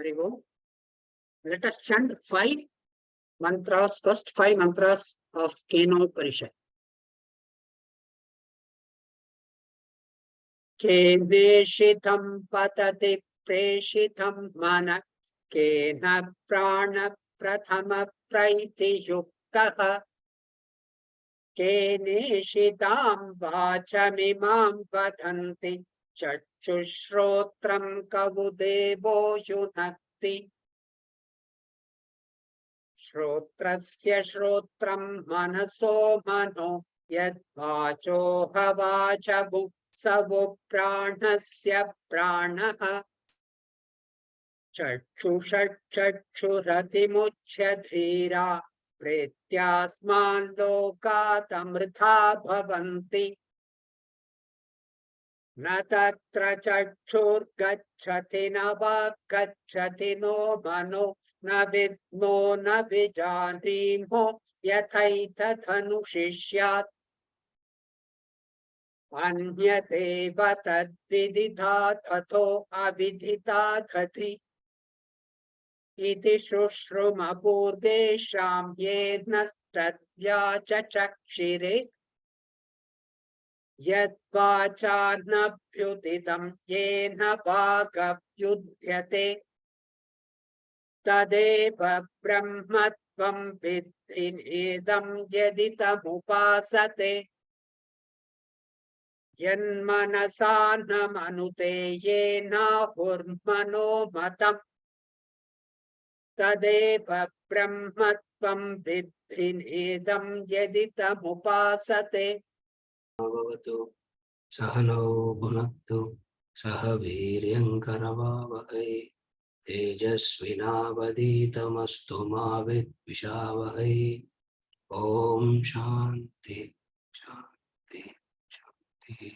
Very good. Let us chant 5 mantras, first 5 mantras of Kenopanisad. Keneshitam patati preshitam mana kena prana prathama praiti yuktaha keneshitam vachamimam vadanti chachushrotram kavudevo yunakti Shrotrasya shrotram manaso mano yad vacho havachagu savo pranasya pranaha chachushat chachurati muchyadhira pretyasman lokat amrtha bhavanti na tatra chachur gacchati na va gacchati no mano na vidmo na vijanimo yathaita dhanushishyaat anyate vatad vididhat atho avidhitat hati iti shushruma purvesham yenastadvya chachakshire yad vachanabhyuditam yena bhagavyudhyate Tadeva brahmatvam vidhin idam yaditam upasate yanmanasanam anute yena hurmano matam Tadeva brahmatvam vidhin idam yaditam upasate Bhavatu Sahano Bhunaktu Sahaviryankaravavahai Tejasvinavaditamastu Mavitvishavahai Om Shanti Shanti Shanti.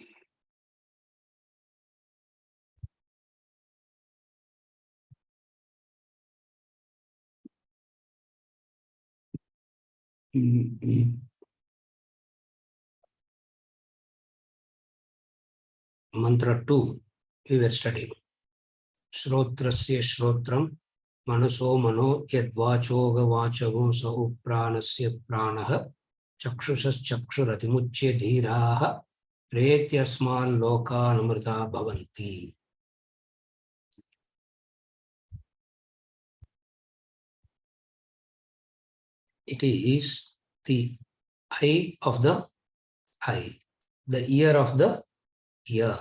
Mantra 2 we were studying. Shrotrasya shrotram manaso mano yadvachoga vachago sa upranasya pranaha chakshusas chakshurati muchya dhiraha pretyasman loka namrta bhavanti. It is the eye of the eye, the ear of the ear.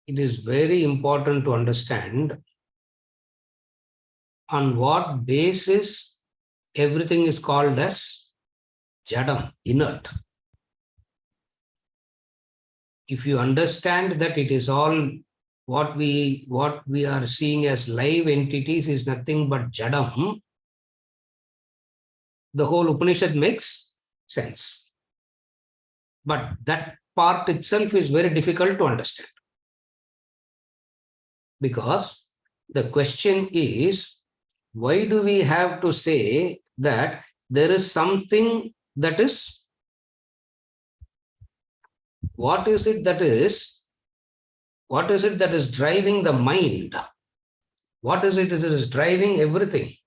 It is very important to understand on what basis everything is called as jadam, inert. If you understand that it is all what we are seeing as live entities is nothing but jadam, the whole Upanishad makes sense. But that part itself is very difficult to understand. Because the question is, why do we have to say that there is something that is, what is it that is driving the mind? What is it that is driving everything?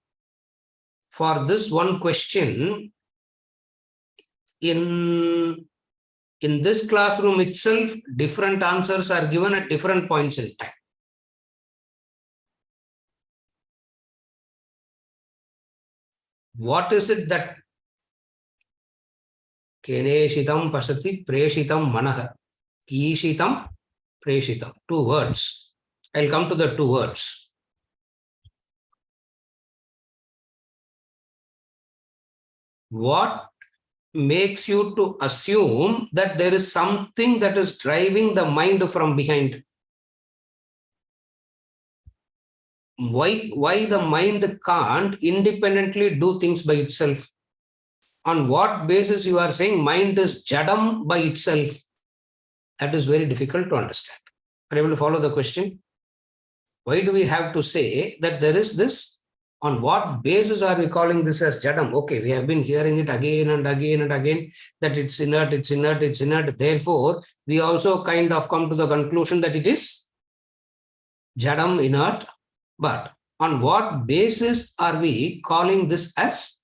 For this one question, in this classroom itself, different answers are given at different points in time. What is it that Keneshitam pasati preshitam manaha ishitam preshitam? 2 words. I'll come to the 2 words. What makes you to assume that there is something that is driving the mind from behind? Why the mind can't independently do things by itself? On what basis you are saying mind is jadam by itself? That is very difficult to understand. Are you able to follow the question? Why do we have to say that there is this On what basis are we calling this as jadam? Okay, we have been hearing it again and again and again that it's inert, it's inert, it's inert. Therefore, we also kind of come to the conclusion that it is jadam, inert. But on what basis are we calling this as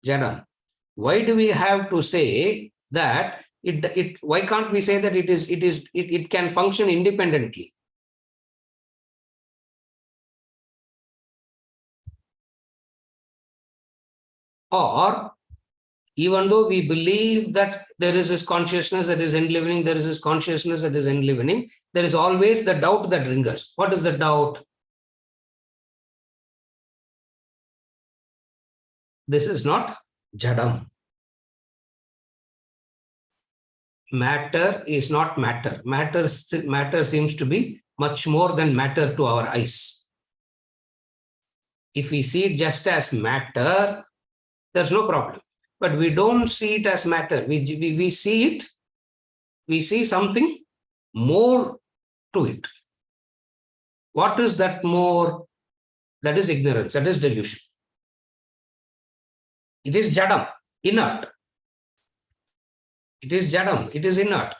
jadam? Why do we have to say that why can't we say that it can function independently? Or even though we believe that there is this consciousness that is enlivening, there is this consciousness that is enlivening, there is always the doubt that lingers. What is the doubt? This is not jadam. Matter is not matter. Matter seems to be much more than matter to our eyes. If we see it just as matter, there's no problem. But we don't see it as matter. We see it, we see something more to it. What is that more? That is ignorance, that is delusion. It is jadam, inert. It is jadam, it is inert.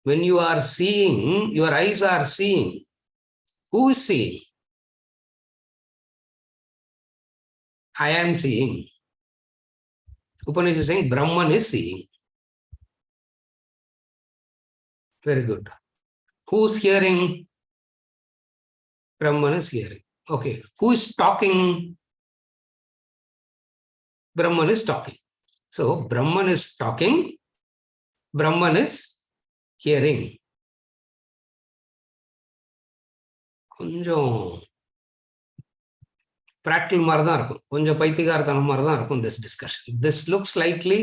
When you are seeing, your eyes are seeing. Who is seeing? I am seeing. Upanishad is saying Brahman is seeing. Very good. Who's hearing? Brahman is hearing. Okay. Who is talking? Brahman is talking. So Brahman is talking. Brahman is hearing. கொஞ்சம் practical மாதிரி தான் இருக்கும். கொஞ்சம் பைத்தியக்காரத்தனம் மாதிரி தான் இருக்கும் this discussion. This looks slightly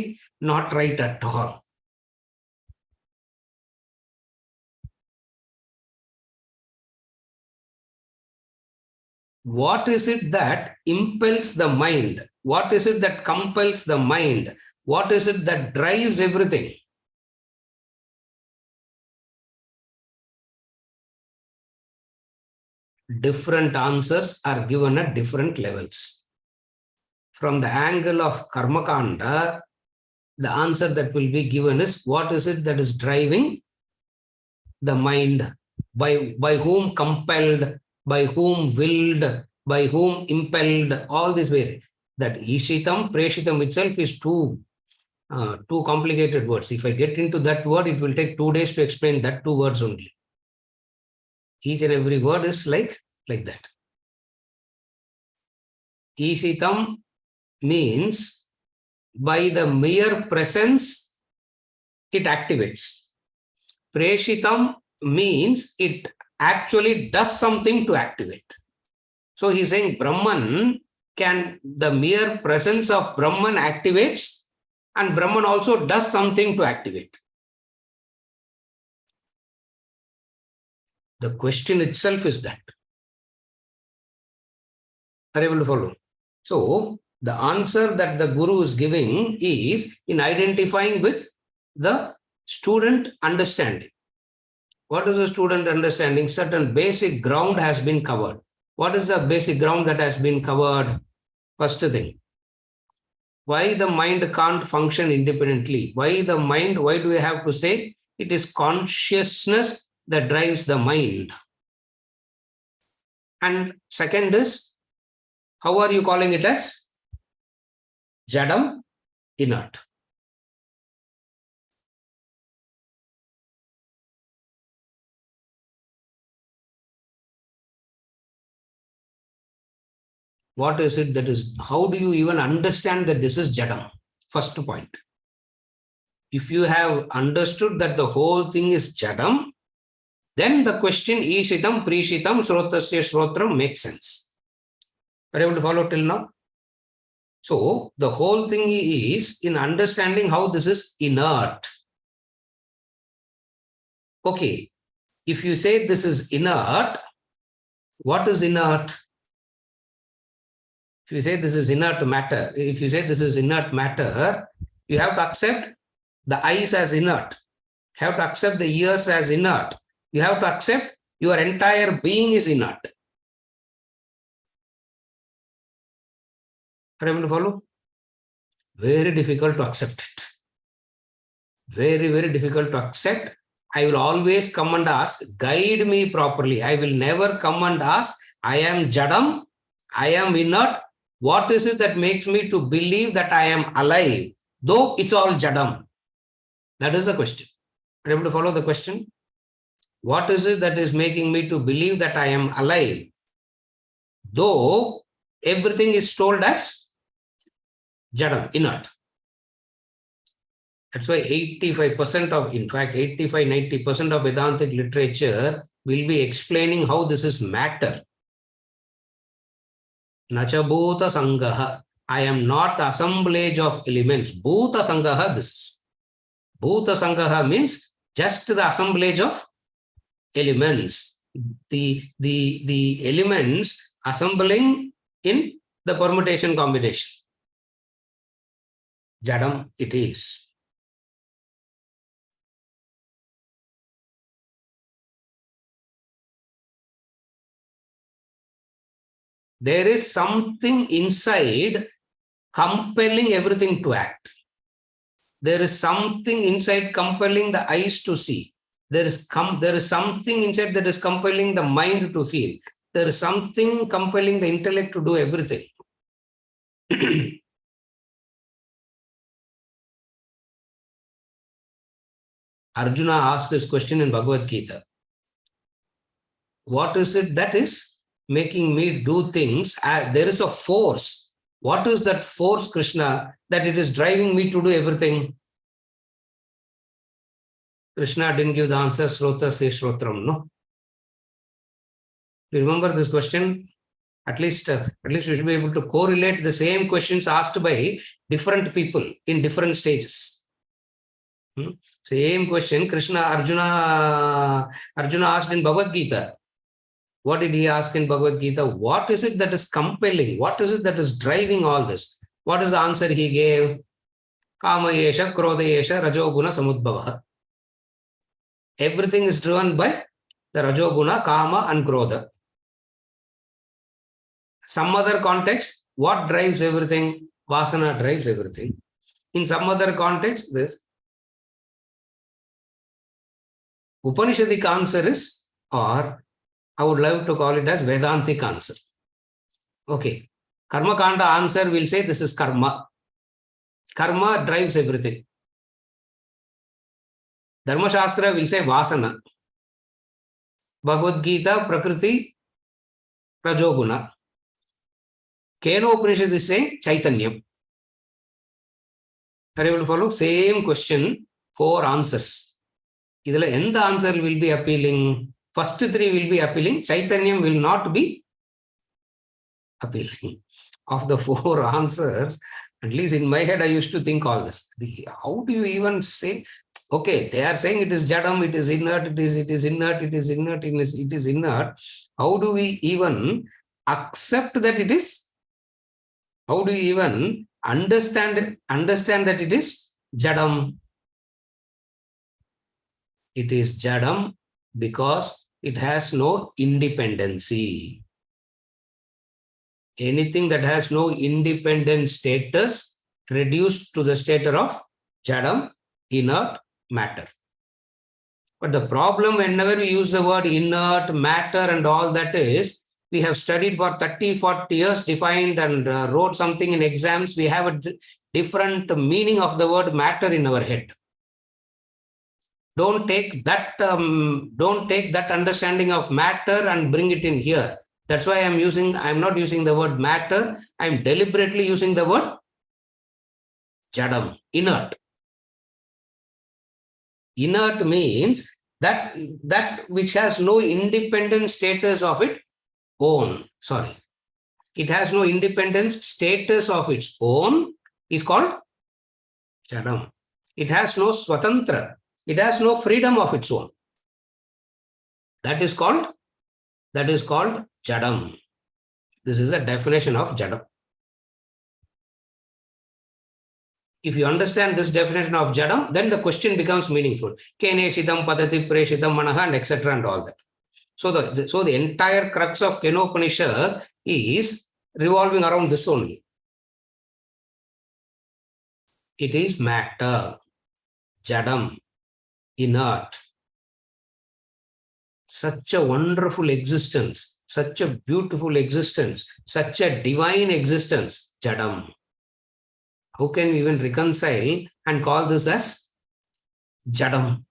not right at all. What is it that impels the mind? What is it that compels the mind? What is it that drives everything? Different answers are given at different levels. From the angle of Karmakanda, the answer that will be given is what is it that is driving the mind? By whom compelled? By whom willed, by whom impelled, all this way. That Ishitam, Preshitam itself is two complicated words. If I get into that word, it will take 2 days to explain that 2 words only. Each and every word is like that. Ishitam means by the mere presence, it activates. Preshitam means it actually does something to activate. So he's saying Brahman the mere presence of Brahman activates, and Brahman also does something to activate. The question itself is that. Are you able to follow? So the answer that the Guru is giving is in identifying with the student understanding. What is the student understanding? Certain basic ground has been covered. What is the basic ground that has been covered? First thing, why the mind can't function independently? Why the mind? Why do we have to say it is consciousness that drives the mind? And second is, how are you calling it as? Jadam, inert. What is it that is, how do you even understand that this is jadam? First point. If you have understood that the whole thing is jadam, then the question Ishitam, Prishitam, Srotasya, Srotram makes sense. Are you able to follow till now? So the whole thing is in understanding how this is inert. Okay, if you say this is inert, what is inert? If you say this is inert matter, you have to accept the eyes as inert. You have to accept the ears as inert. You have to accept your entire being is inert. Are you able to follow? Very difficult to accept it. Very, very difficult to accept. I will always come and ask, guide me properly. I will never come and ask, I am Jadam, I am inert. What is it that makes me to believe that I am alive? Though it's all Jadam. That is the question. Are you able to follow the question? What is it that is making me to believe that I am alive? Though everything is told as Jadam, inert. That's why 85% of, in fact, 85-90% of Vedantic literature will be explaining how this is matter. Nacha bhuta sangaha. I am not the assemblage of elements. Bhuta sangaha, this is. Bhuta sangaha means just the assemblage of elements. The elements assembling in the permutation combination. Jadam it is. There is something inside compelling everything to act. There is something inside compelling the eyes to see. There is something inside that is compelling the mind to feel. There is something compelling the intellect to do everything. Arjuna asked this question in Bhagavad Gita. What is it that is making me do things? There is a force. What is that force, Krishna, that it is driving me to do everything? Krishna didn't give the answer, Srota se Shrotram, no? You remember this question? At least you should be able to correlate the same questions asked by different people in different stages. Same question, Arjuna asked in Bhagavad Gita. What did he ask in Bhagavad Gita? What is it that is compelling? What is it that is driving all this? What is the answer he gave? Kama yesha, krodha yesha, rajoguna samudbhava. Everything is driven by the rajoguna, kama and krodha. Some other context, what drives everything? Vasana drives everything. In some other context, this Upanishadic answer is, or I would love to call it as Vedantic answer. Okay. Karma Kanda answer will say this is karma. Karma drives everything. Dharma Shastra will say Vasana. Bhagavad Gita, Prakriti, Rajoguna. Kenopanisad is saying Chaitanyam. Are you able to follow? Same question, 4 answers. Idhula end answer will be appealing. First 3 will be appealing. Chaitanyam will not be appealing. Of the 4 answers, at least in my head, I used to think all this. How do you even say? Okay, they are saying it is Jadam, it is inert, it is inert, it is inert, it is inert. How do we even accept that it is? How do you even understand that it is Jadam? It is Jadam because it has no independency. Anything that has no independent status reduced to the status of Jadam, inert, matter. But the problem whenever we use the word inert, matter and all that is, we have studied for 30-40 years, defined and wrote something in exams. We have a different meaning of the word matter in our head. Don't take that understanding of matter and bring it in here. That's why I'm not using the word matter. I'm deliberately using the word Jadam, inert. Inert means that which has no independent status of its own. Sorry. It has no independent status of its own is called Jadam. It has no swatantra. It has no freedom of its own. That is called Jadam. This is a definition of Jadam. If you understand this definition of Jadam, then the question becomes meaningful. Keneshitam, padati, preshitam, manaha, and etc. and all that. So the entire crux of Kenopanisad is revolving around this only. It is matter, jadam, inert. Such a wonderful existence, such a beautiful existence, such a divine existence, jadam. How can we even reconcile and call this as jadam?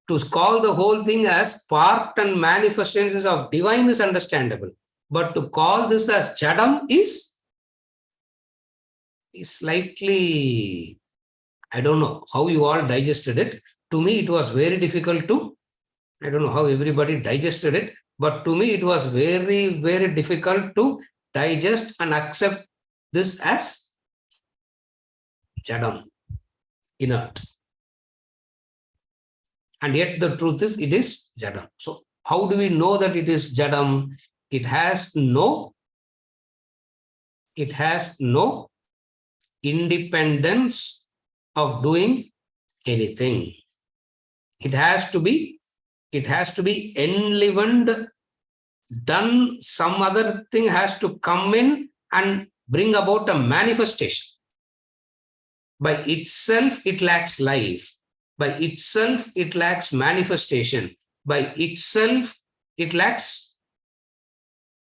To call the whole thing as part and manifestations of divine is understandable. But to call this as jadam is slightly, I don't know how you all digested it. To me, it was very difficult to, I don't know how everybody digested it, but to me, it was very, very difficult to digest and accept this as jadam, inert. And yet the truth is, it is jadam. So how do we know that it is jadam? It has no independence of doing anything. It has to be enlivened, done, some other thing has to come in and bring about a manifestation. By itself, it lacks life. By itself, it lacks manifestation. By itself, it lacks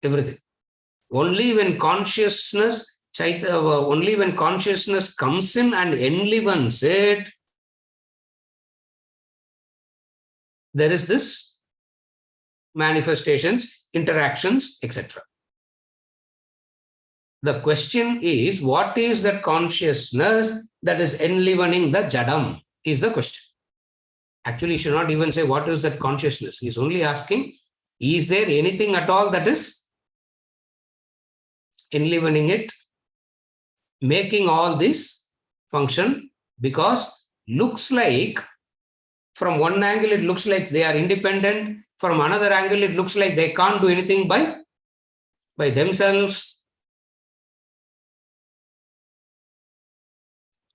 everything. Only when consciousness, only when consciousness comes in and enlivens it, there is this manifestations, interactions, etc. The question is, what is that consciousness that is enlivening the jadam is the question. Actually, you should not even say what is that consciousness. He's only asking, is there anything at all that is enlivening it, making all this function? Because looks like, from one angle, it looks like they are independent. From another angle, it looks like they can't do anything by themselves.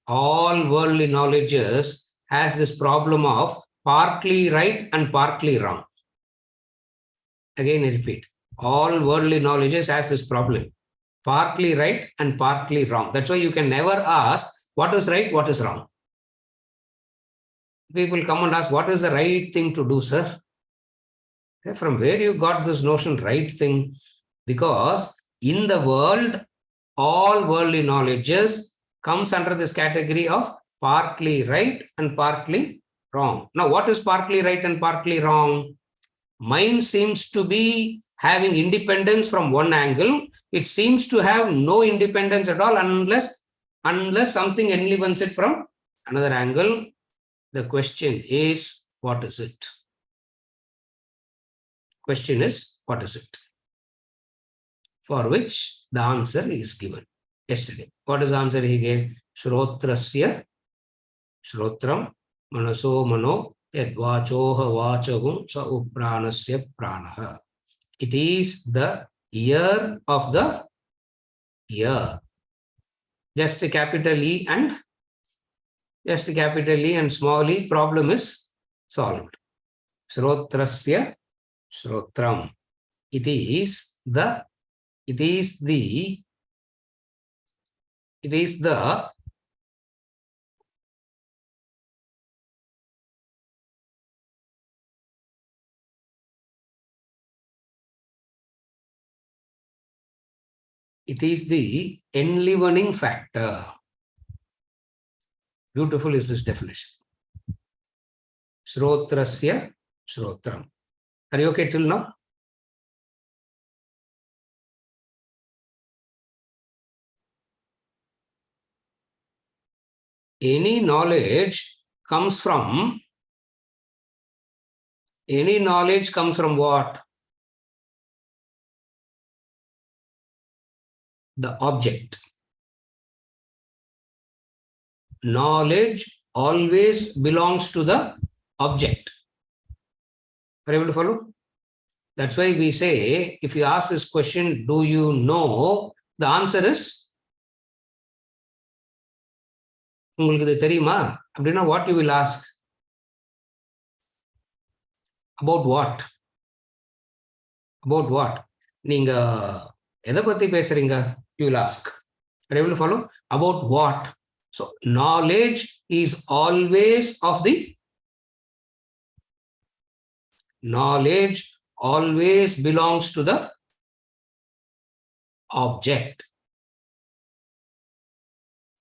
All worldly knowledges has this problem of partly right and partly wrong. Again, I repeat, all worldly knowledges has this problem, partly right and partly wrong. That's why you can never ask what is right, what is wrong. People come and ask, what is the right thing to do, sir? From where you got this notion, right thing? Because in the world, all worldly knowledges comes under this category of partly right and partly wrong. Now, what is partly right and partly wrong? Mind seems to be having independence from one angle. It seems to have no independence at all unless something enlivens it from another angle. The question is, what is it? Question is, what is it? For which the answer is given yesterday. What is the answer he gave? Shrotrasya, Shrotram, Manaso Mano, Yadvachoha Vachagum, Sa Upranasya Pranaha. It is the ear of the ear. Just a capital E and small e, problem is solved. Shrotrasya, Shrotram. It is the enlivening factor. Beautiful is this definition. Shrotrasya, Shrotram. Are you okay till now? Any knowledge comes from what? The object. Knowledge always belongs to the object. Are you able to follow? That's why we say, if you ask this question, do you know? The answer is, உங்களுக்கு இது தெரியுமா அப்படின்னா what you will ask? About what? About what? நீங்க எதை பத்தி பேசுறீங்க? You will ask. Are you able to follow? About what? So knowledge is always of the knowledge always belongs to the object.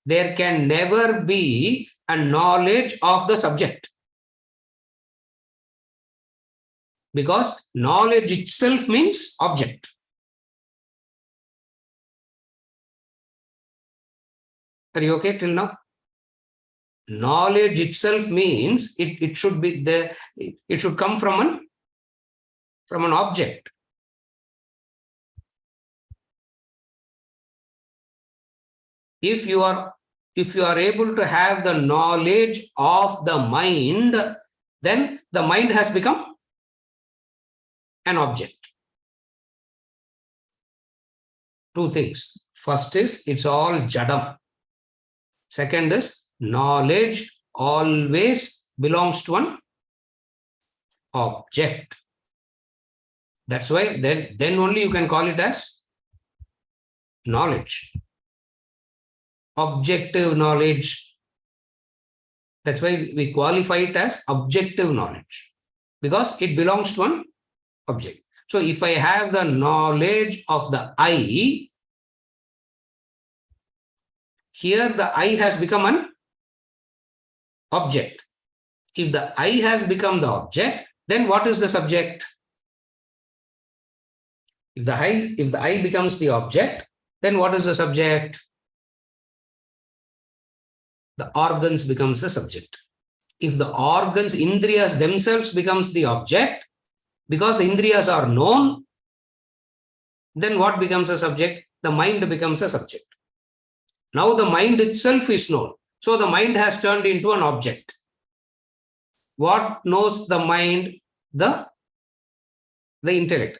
There can never be a knowledge of the subject, because knowledge itself means object. Are you okay till now? Knowledge itself means it should be there, it should come from an object. If you are able to have the knowledge of the mind, then the mind has become an object. Two things. First is it's all jadam. Second is knowledge always belongs to an object. That's why then only you can call it as knowledge. Objective knowledge. That's why we qualify it as objective knowledge, because it belongs to an object. So if I have the knowledge of the I, here the I has become an object. If the I has become the object, then what is the subject? If the I becomes the object, then what is the subject? The organs becomes the subject. If the organs, indriyas themselves becomes the object, because the indriyas are known, then what becomes a subject? The mind becomes a subject. Now the mind itself is known. So the mind has turned into an object. What knows the mind? The intellect.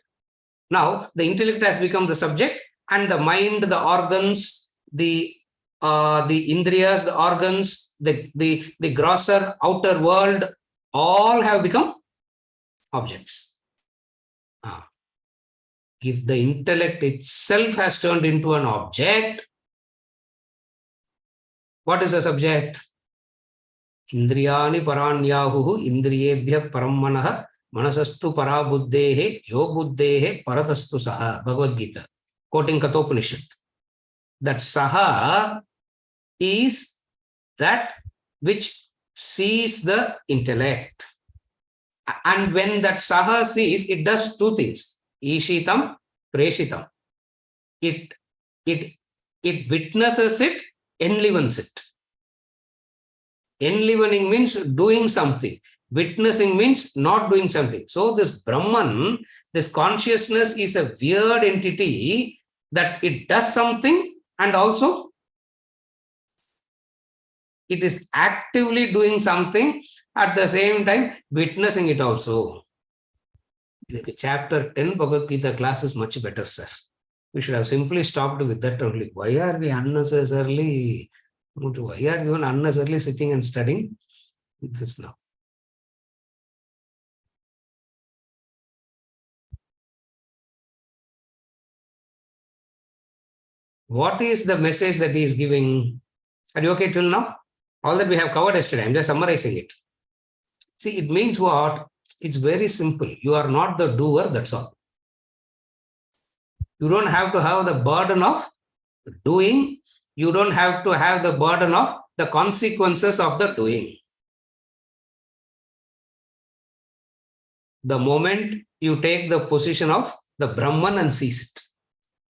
Now the intellect has become the subject, and the mind, the organs, the indriyas, the organs, the grosser outer world, all have become objects. If the intellect itself has turned into an object, what is the subject? Indriyani paranyahuhu indriyebhya parammanah manasastu parabuddhehe yo buddhehe paratastu saha. Bhagavad Gita, quoting Kenopanisad. That saha is that which sees the intellect. And when that saha sees, it does two things. Ishitam, preshitam. It witnesses it, enlivens it. Enlivening means doing something. Witnessing means not doing something. So this Brahman, this consciousness is a weird entity that it does something, and also it is actively doing something, at the same time witnessing it also. Chapter 10 Bhagavad Gita class is much better, sir. We should have simply stopped with that only. Why are we unnecessarily sitting and studying this now? What is the message that he is giving? Are you okay till now? All that we have covered yesterday, I'm just summarizing it. See, it means what? It's very simple. You are not the doer, that's all. You don't have to have the burden of doing. You don't have to have the burden of the consequences of the doing. The moment you take the position of the Brahman and seize it.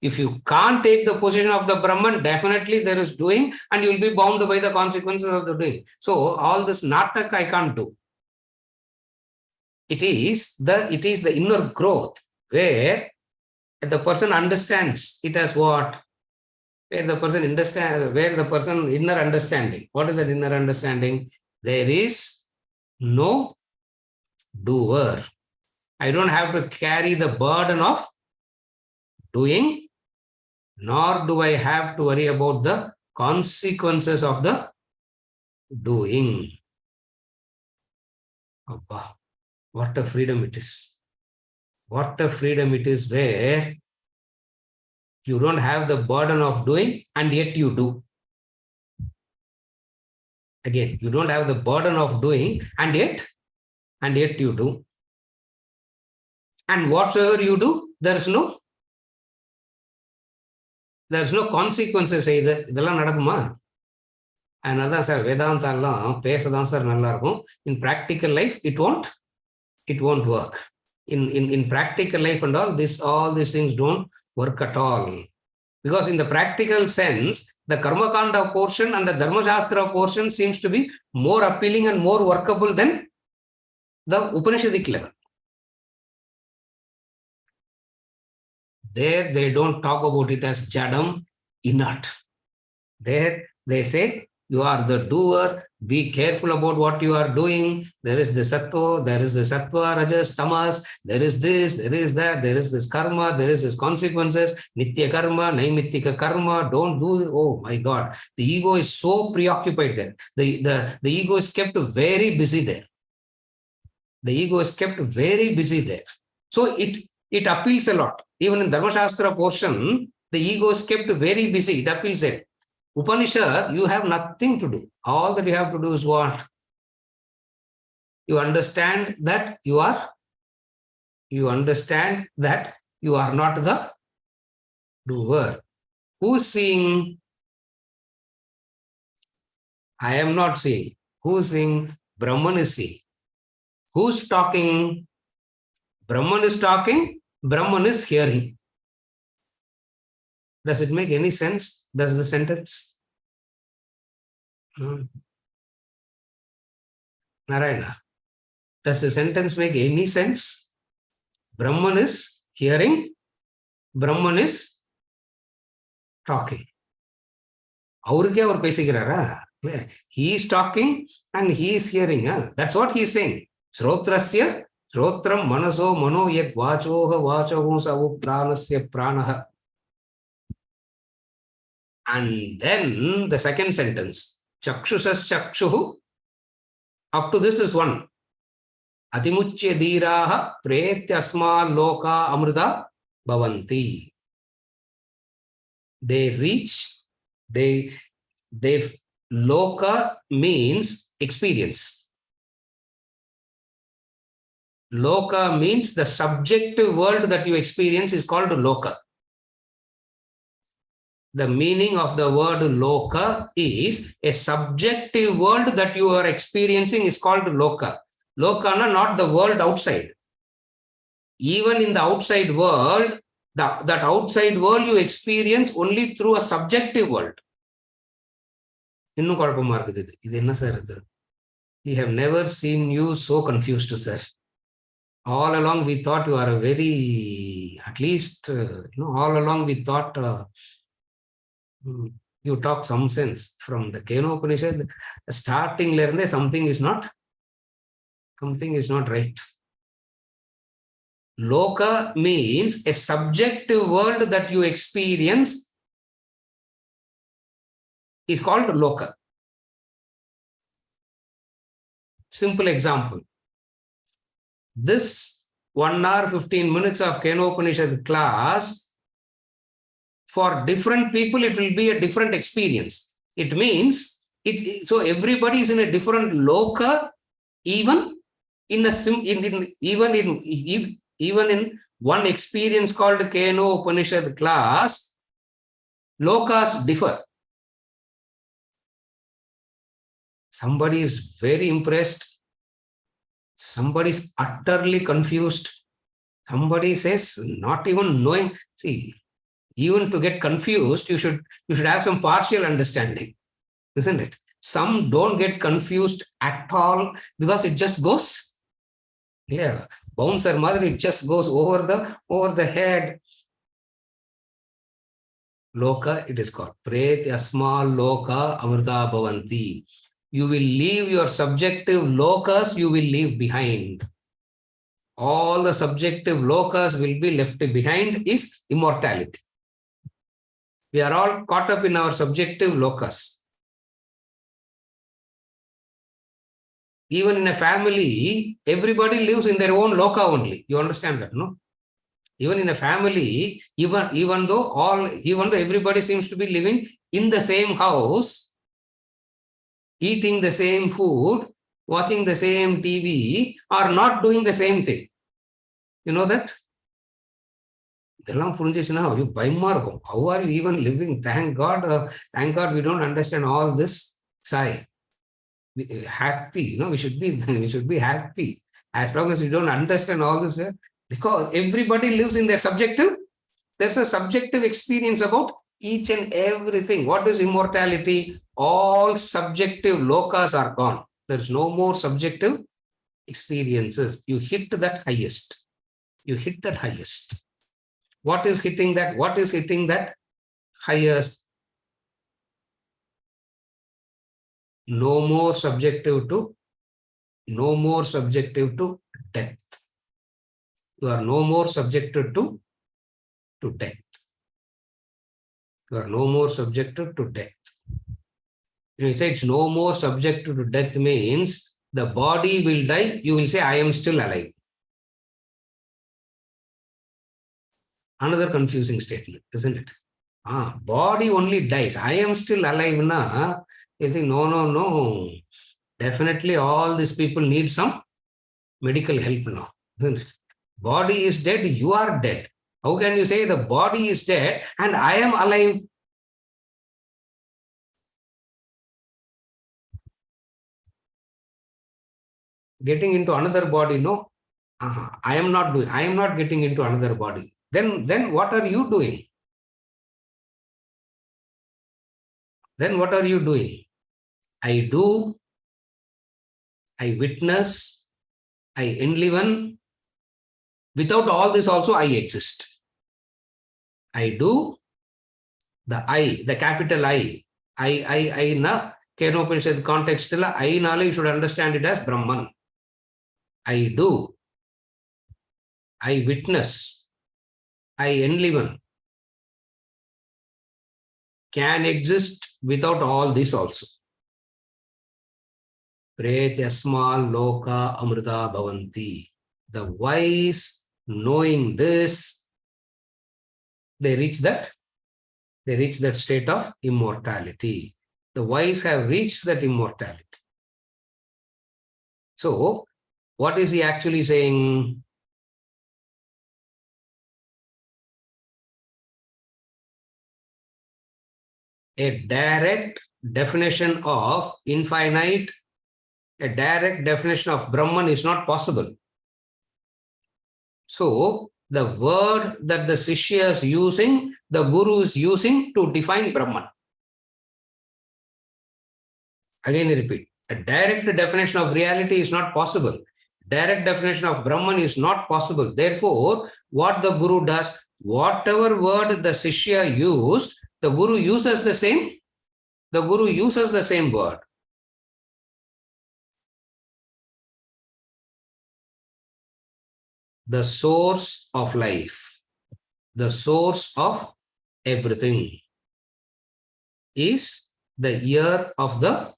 If you can't take the position of the Brahman, definitely there is doing, and you will be bound by the consequences of the doing. So all this natak I can't do. It is the inner growth where the person understands it as what? Where the person inner understanding. What is that inner understanding? There is no doer. I don't have to carry the burden of doing, nor do I have to worry about the consequences of the doing. Abba, what a freedom it is. What a freedom it is, where you don't have the burden of doing, and yet you do. Again, you don't have the burden of doing, and yet you do. And whatsoever you do, there's no consequences either. இதெல்லாம் நடக்குமா? அதனால தான் sir வேதாந்தாலாம் பேசதான் sir நல்லா இருக்கும். In practical life, it won't work. In practical life and all these things don't work at all. Because in the practical sense, the Karma Kanda portion and the Dharma Shastra portion seems to be more appealing and more workable than the Upanishadic level. There, they don't talk about it as Jadam, inert. There, they say, you are the doer, be careful about what you are doing. There is the sattva, there is the sattva, rajas, tamas, there is this, there is that, there is this karma, there is this consequences, nitya karma, naimittika karma, don't do, oh my God. The ego is so preoccupied there. The ego is kept very busy there. The ego is kept very busy there. So it appeals a lot. Even in Dharma Shastra portion, the ego is kept very busy. It appeals it. Upanishad, you have nothing to do. All that you have to do is what? You understand that you are not the doer. Who's seeing? I am not seeing. Who's seeing? Brahman is seeing. Who's talking? Brahman is talking. Brahman is hearing. Does it make any sense? Does the sentence? Narayana, does the sentence make any sense? Brahman is hearing. Brahman is talking. அவருக்கே அவர் பேசிக்கிறாரா? He is talking and he is hearing. That's what he is saying. Shrotrasya Shrotram manaso mano yet vachoha vachohu savu pranasya pranaha. And then the second sentence, chakshusas chakshuhu, up to this is one. Atimuchya dhiraha pretyasma loka amrita bhavanti. They reach, they loka means experience. Loka means the subjective world that you experience is called loka. The meaning of the word loka is a subjective world that you are experiencing is called loka. Lokana, not the world outside. Even in the outside world, that outside world you experience only through a subjective world. இன்னும் குழப்பமா இருக்குது. இது என்ன sir இது? We have never seen you so confused, sir. All along we thought you are a very, at least, all along we thought you talk some sense. From the Kenopanisad, starting something is not right. Loka means a subjective world that you experience is called loka. Simple example. This 1 hour 15 minutes of Kenopanisad class, for different people it will be a different experience. It means so everybody is in a different loka, even in one experience called Kenopanisad class, lokas differ. Somebody is very impressed. Somebody is utterly confused. Somebody says, not even knowing. See, even to get confused, you should have some partial understanding, isn't it? Some don't get confused at all because it just goes. Yeah, bouncer mother, it just goes over the head. Loka, it is called. Pretyasma loka amrita bhavanti. You will leave your subjective lokas, you will leave behind. All the subjective lokas will be left behind is immortality. We are all caught up in our subjective lokas. Even in a family, everybody lives in their own loka only. You understand that, no? Even in a family, even though everybody seems to be living in the same house, eating the same food, watching the same TV, or not doing the same thing. You know that? How are you even living? Thank God we don't understand all this. Sai. Happy, we should be happy. As long as we don't understand all this, because everybody lives in their subjective. There's a subjective experience about each and everything. What is immortality? All subjective lokas are gone. There's no more subjective experiences. You hit that highest. You hit that highest. What is hitting that? What is hitting that highest? No more subjective to death. You are no more subjected to death. You are no more subjected to death. When you say it's no more subjected to death means the body will die, you will say, I am still alive. Another confusing statement, isn't it? Body only dies. I am still alive now. You think, no. Definitely all these people need some medical help now, isn't it? Body is dead, you are dead. How can you say the body is dead and I am alive? Getting into another body, no. I am not getting into another body. Then what are you doing? Then what are you doing? I do, I witness, I enliven. Without all this also I exist. I do, the capital I na Kenopanisad context I nale you should understand it as Brahman. I do, I witness, I enliven, can exist without all this also. Pretyasmal loka amrita bhavanti. The wise, knowing this, they reach that state of immortality. The wise have reached that immortality. So, what is he actually saying? A direct definition of infinite, a direct definition of Brahman is not possible. So, the word that the Shishya is using, the Guru is using to define Brahman. Again, I repeat, a direct definition of reality is not possible. Direct definition of Brahman is not possible. Therefore, what the Guru does, whatever word the Shishya used, the Guru uses the same. The Guru uses the same word. The source of life, the source of everything is the ear of the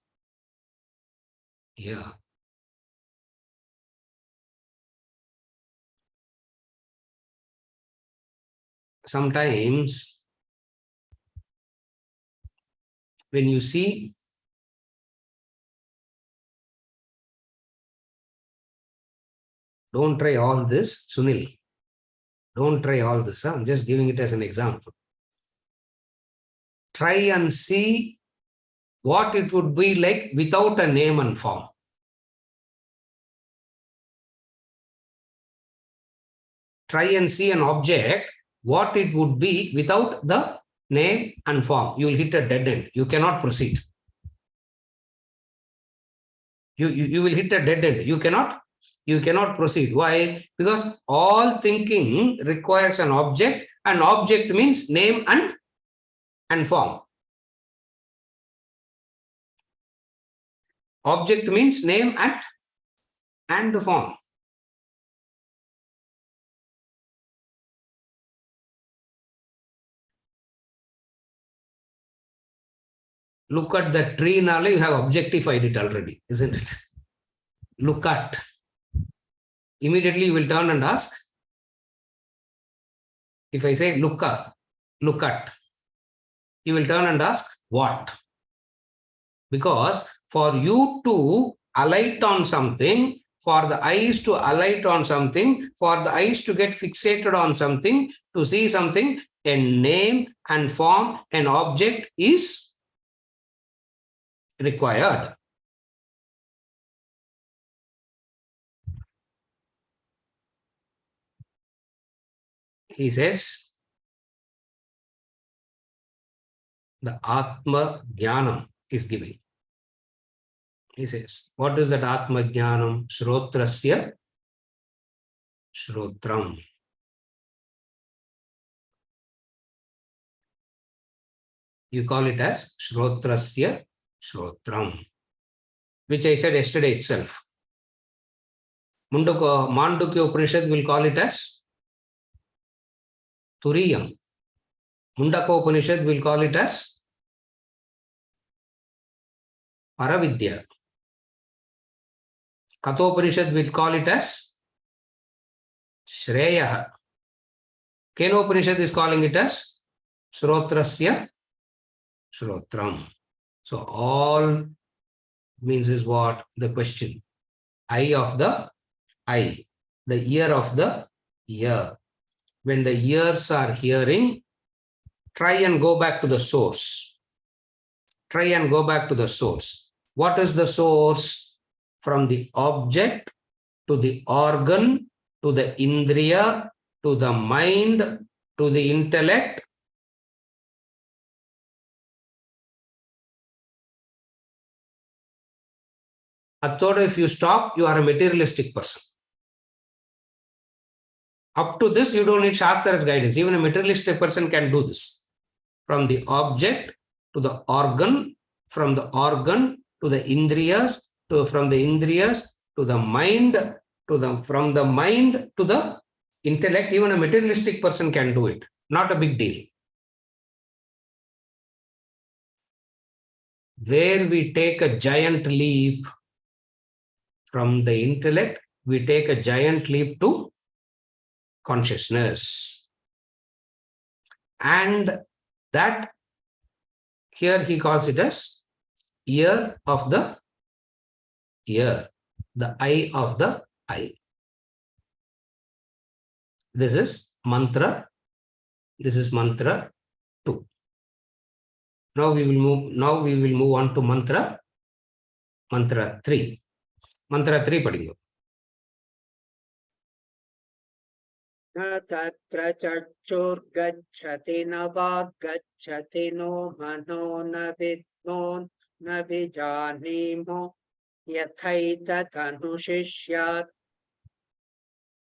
ear. Sometimes when you see don't try all this, Sunil. Don't try all this. I'm just giving it as an example. Try and see what it would be like without a name and form. Try and see an object, what it would be without the name and form. You will hit a dead end. You cannot proceed. You will hit a dead end. You cannot proceed. Why? Because all thinking requires an object. An object means name and form. Object means name and form. Look at the tree now, you have objectified it already, isn't it? Look at. Immediately you will turn and ask. If I say look at, you will turn and ask what? Because for you to alight on something, for the eyes to alight on something, for the eyes to get fixated on something, to see something, a name and form, an object is required. He says, the Atma Jnanam is giving. He says, what is that Atma Jnanam? Shrotrasya Shrotram. You call it as Shrotrasya Shrotram, which I said yesterday itself. Mandukya Upanishad will call it as Turiyam. Mundaka Upanishad will call it as Paravidya. Kathopanishad will call it as Shreya. Kenopanisad is calling it as Shrotrasya Shrotram. So all means is what? The question. Eye of the eye. The ear of the ear. When the ears are hearing, try and go back to the source. Try and go back to the source. What is the source? From the object to the organ to the indriya to the mind to the intellect. Athoda, if you stop, you are a materialistic person. Up to this, you don't need Shastra's guidance. Even a materialistic person can do this. From the object to the organ, from the organ to the indriyas, from the indriyas to the mind, from the mind to the intellect. Even a materialistic person can do it. Not a big deal. Where we take a giant leap from the intellect, we take a giant leap to consciousness. And that here he calls it as ear of the ear, the eye of the eye. This is mantra. This is mantra 2. Now we will move on to mantra 3. Mantra 3 padingo. Na tatra chachurgacchati na vaggacchati no mano na vidmo na vijanimo yathaita tanushishyat.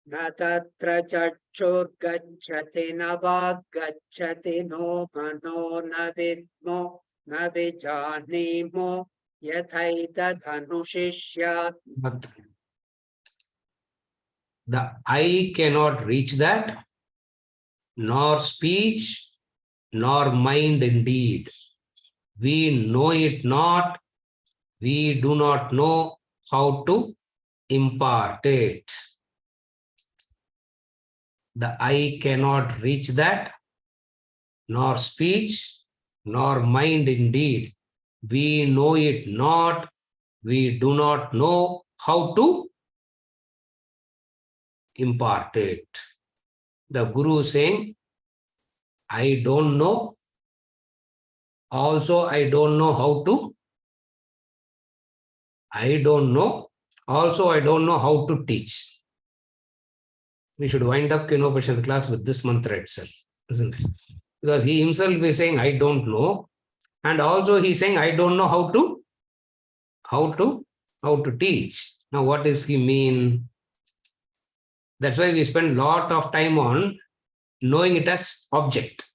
Na tatra chachurgacchati na vaggacchati no mano na vidmo na vijanimo yathaita tanushishyat. But the eye cannot reach that, nor speech, nor mind indeed. We know it not. We do not know how to impart it. The eye cannot reach that, nor speech, nor mind indeed. We know it not. We do not know how to impart it. The Guru is saying, I don't know. Also, I don't know how to. I don't know. Also, I don't know how to teach. We should wind up Kenopanisad class with this mantra itself, isn't it? Because he himself is saying, I don't know. And also he's saying, I don't know how to teach. Now, what does he mean? That's why we spend a lot of time on knowing it as object.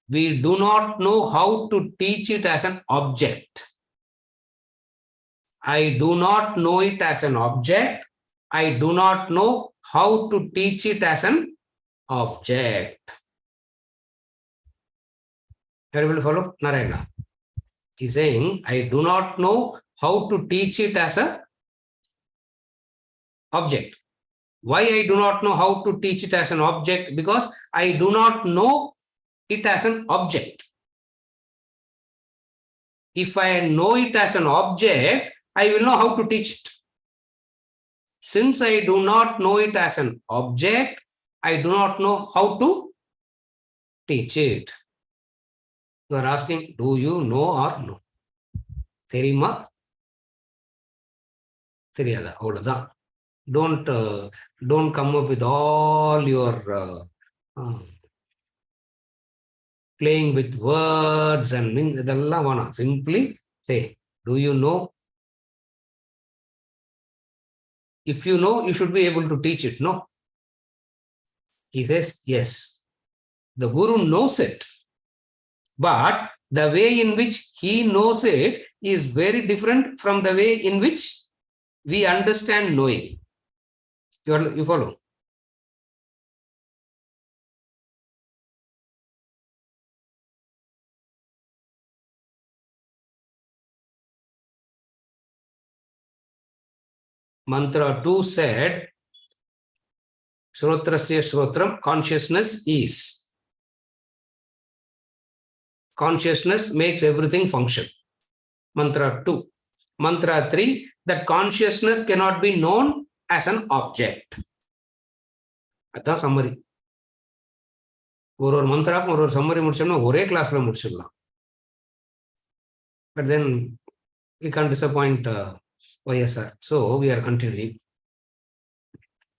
We do not know how to teach it as an object. I do not know it as an object. I do not know how to teach it as an object. Are you able to follow? Narayana. He's saying, I do not know how to teach it as an object. Why I do not know how to teach it as an object? Because I do not know it as an object. If I know it as an object, I will know how to teach it. Since I do not know it as an object, I do not know how to teach it. You are asking, do you know or no? தெரியுமா தெரியாதா அவ்வளவுதான். Don't come up with all your playing with words and இதெல்லாம் வேணாம். Simply say, do you know? If you know, you should be able to teach it, no? He says, yes. The Guru knows it. But the way in which he knows it is very different from the way in which we understand knowing. You follow? Mantra 2 said, Shrotrasya Shrotram, consciousness is. Consciousness makes everything function. Mantra 2. Mantra 3, that consciousness cannot be known as an object. That's summary. ஒரு மந்த்ராக்கும் ஒரு summary முடிச்சோம்னா ஒரே கிளாஸ்ல முடிச்சிடலாம். But then we can't disappoint YSR. So we are continuing.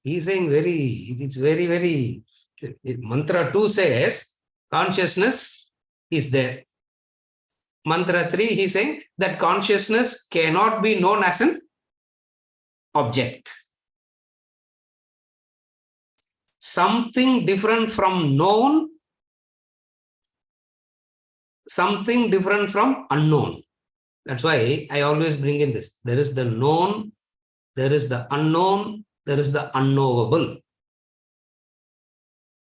He's saying it's very, very, mantra 2 says consciousness is there. Mantra 3, he's saying that consciousness cannot be known as an object. Something different from known, something different from unknown. That's why I always bring in this. There is the known, there is the unknown, there is the unknowable.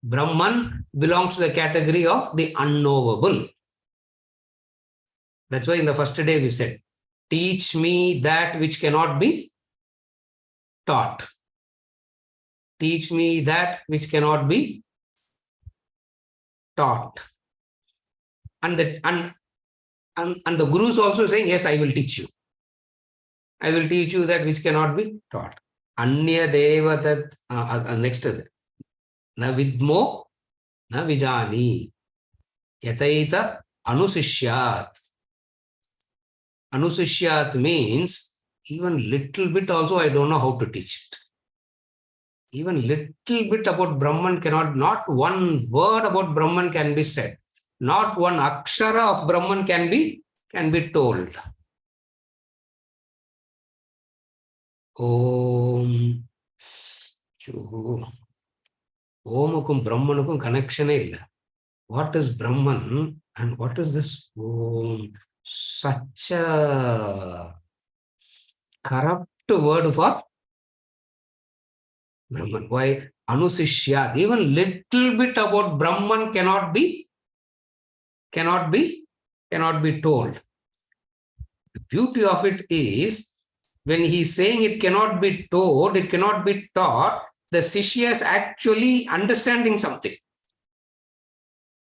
Brahman belongs to the category of the unknowable. That's why in the first day we said, teach me that which cannot be taught. Teach me that which cannot be taught. And the Guru is also saying, yes, I will teach you. I will teach you that which cannot be taught. Anya devatat, next is na vidmo na vijani yataita anusishyat. Anusishyat means even little bit also I don't know how to teach it. Even little bit about Brahman cannot, not one word about Brahman can be said. Not one akshara of Brahman can be told. Om. Omukum Brahmanukum connection illa. What is Brahman and what is this Om? Such a corrupt word for Brahman. Why? Anusishya. Even little bit about Brahman cannot be told. The beauty of it is, when he is saying it cannot be told, it cannot be taught, the Shishya is actually understanding something.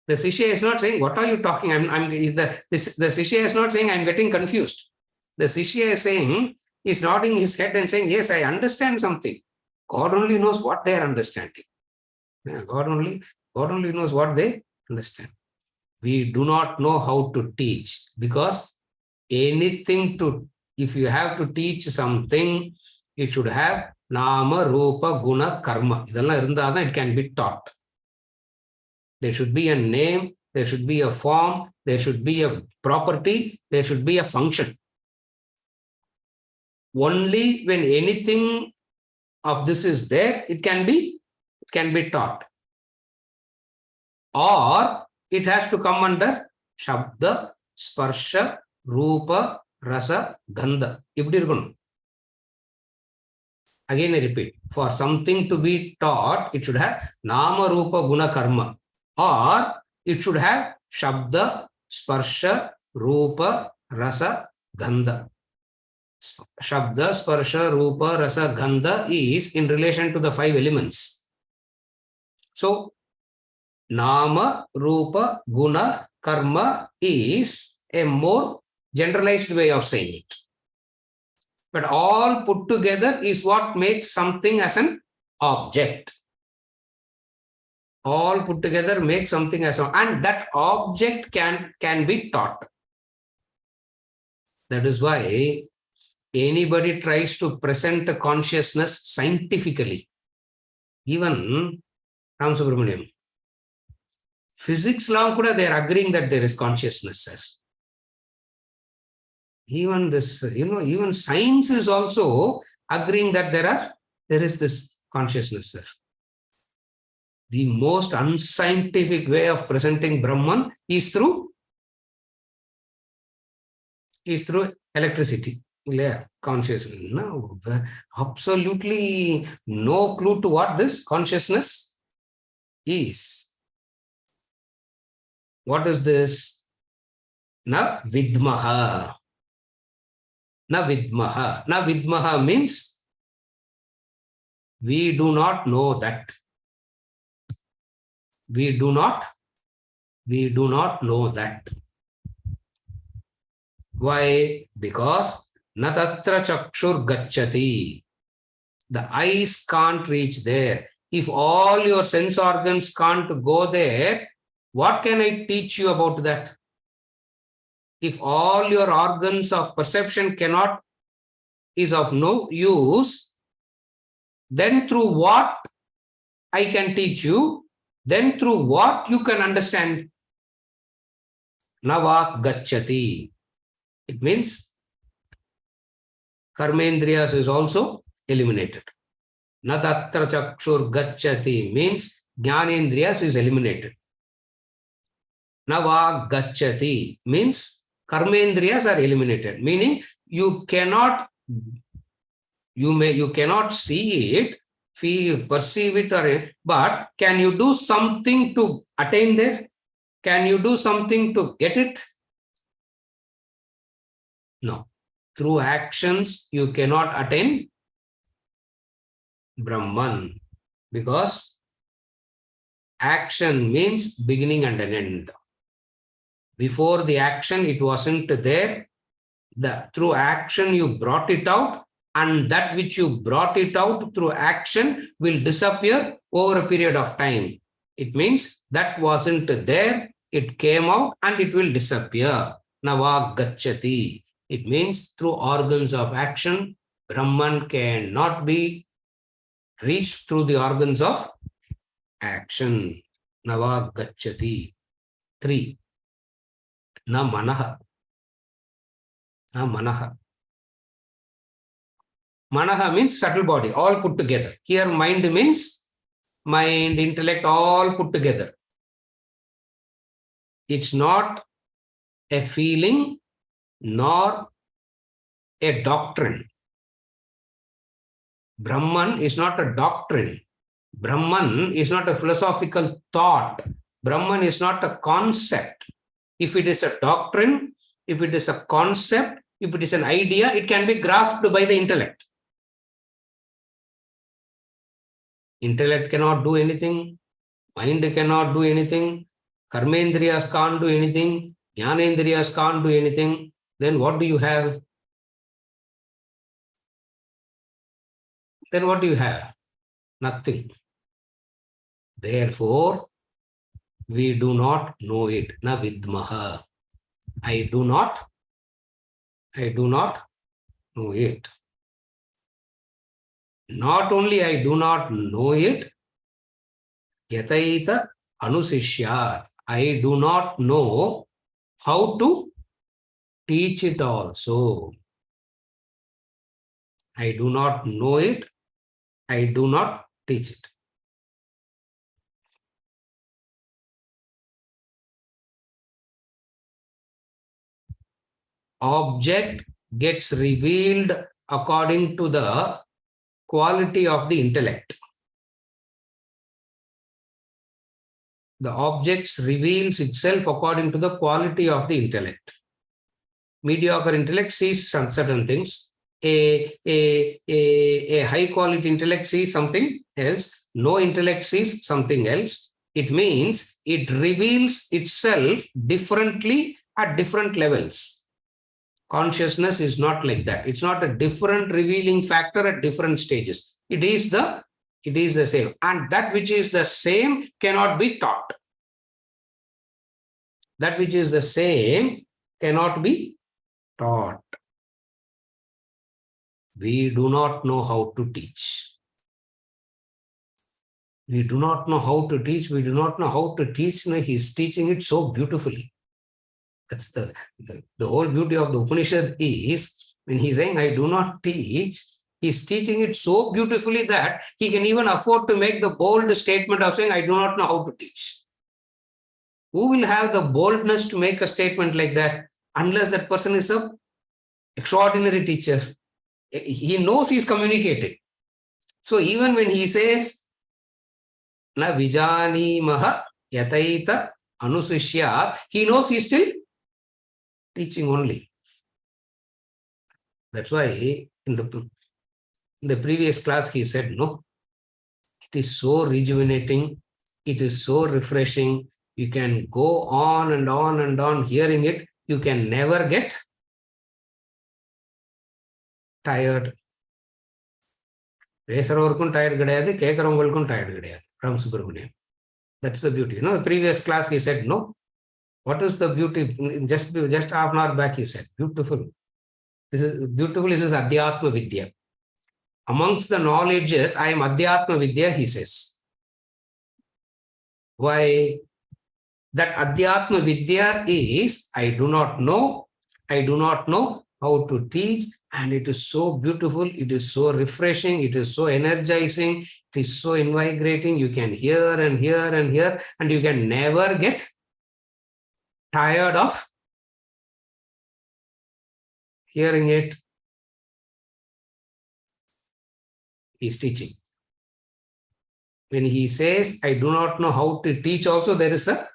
The Shishya is not saying, what are you talking? The Shishya is not saying, I'm getting confused. The Shishya is saying, he's nodding his head and saying, yes, I understand something. God only knows what they are understanding. God only knows what they understand. We do not know how to teach, because if you have to teach something, it should have nama, rupa, guna, karma. It can be taught. There should be a name, there should be a form, there should be a property, there should be a function. Only when anything of this is there, it can be taught. Or it has to come under Shabda, Sparsha, Rupa, Rasa, Gandha. Again I repeat, for something to be taught, it should have Nama, Rupa, Guna, Karma. Or it should have Shabda, Sparsha, Rupa, Rasa, Gandha. Shabda, Sparsha, Rupa, Rasa, Gandha is in relation to the 5 elements. So Nama, Rupa, Guna, Karma is a more generalized way of saying it. But all put together is what makes something as an object. All put together make something as an, and that object can be taught. That is why anybody tries to present a consciousness scientifically. Even Ram Subramaniam, physics law kuda they are agreeing that there is consciousness, sir. Even this, even science is also agreeing that there is this consciousness, sir. The most unscientific way of presenting Brahman is through electricity. Consciousness. No, absolutely no clue to what this consciousness is. What is this? Na vidmaha. Na vidmaha. Na vidmaha means we do not know that. We do not know that. Why? Because na tatra chakshur gacchati. The eyes can't reach there. If all your sense organs can't go there, what can I teach you about that? If all your organs of perception is of no use, then through what I can teach you, then through what you can understand. Navak gacchati. It means karmendriyas is also eliminated. Natatra chakshur gacchati means jnanendriyas is eliminated. Navak gacchati means karmendriyas are eliminated, meaning you cannot see it, feel, perceive it, but can you do something to attain there? Can you do something to get it? No. Through actions, you cannot attain Brahman, because action means beginning and an end. Before the action, it wasn't there. Through action, you brought it out, and that which you brought it out through action will disappear over a period of time. It means that wasn't there, it came out and it will disappear. Navak gacchati. It means through organs of action, Brahman cannot be reached through the organs of action. Navak gacchati. 3. Na manaha. Na manaha. Manaha means subtle body, all put together. Here mind means mind, intellect, all put together. It's not a feeling nor a doctrine. Brahman is not a doctrine. Brahman is not a philosophical thought. Brahman is not a concept. If it is a doctrine, if it is a concept, if it is an idea, it can be grasped by the intellect. Intellect cannot do anything. Mind cannot do anything. Karmendriyas can't do anything. Jnanendriyas can't do anything. Then what do you have? Then what do you have? Nothing. Therefore, we do not know it. Na vidmaha. I do not know it. Not only I do not know it, yataita anusishyat. I do not know how to teach it also. I do not know it. I do not teach it. Object gets revealed according to the quality of the intellect. The object reveals itself according to the quality of the intellect. Mediocre intellect sees some certain things. A high quality intellect sees something else. No intellect sees something else. It means it reveals itself differently at different levels. Consciousness is not like that. It's not a different revealing factor at different stages. It is the same. And that which is the same cannot be taught. That which is the same cannot be taught. We do not know how to teach. We do not know how to teach. We do not know how to teach. No, he's teaching it so beautifully. That's the whole beauty of the Upanishad is when he's saying, I do not teach, he's teaching it so beautifully that he can even afford to make the bold statement of saying, I do not know how to teach. Who will have the boldness to make a statement like that unless that person is an extraordinary teacher? He knows he's communicating. So even when he says, Na vijani maha yataita anusishya, he knows he's still teaching only. That's why in the previous class he said, no, it is so rejuvenating, it is so refreshing. You can go on and on and on hearing it. You can never get tired. பேசுறவருக்கும் tired கிடையாது, கேட்கிறவங்களுக்கும் tired கிடையாது. From Subramaniam. That's the beauty. The previous class he said, no. What is the beauty? Just half an hour back he said, beautiful. This is Adhyatma Vidya. Amongst the knowledges, I am Adhyatma Vidya, he says. Why? That Adhyatma Vidya is, I do not know how to teach, and it is so beautiful, it is so refreshing, it is so energizing, it is so invigorating. You can hear and hear and hear, and you can never get tired of hearing it. He's teaching. When he says, I do not know how to teach also, there's a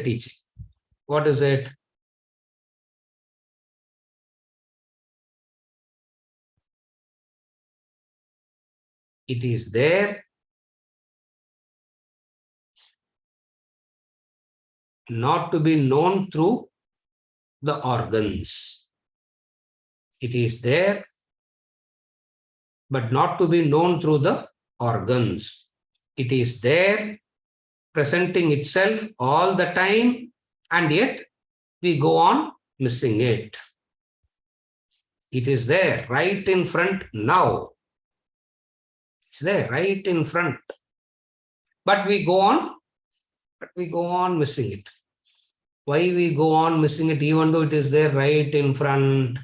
teaching. What is it? It is there not to be known through the organs. It is there, but not to be known through the organs. It is there, presenting itself all the time, and yet we go on missing it. It is there, right in front now. It's there, right in front. But we go on missing it. Why we go on missing it even though it is there right in front?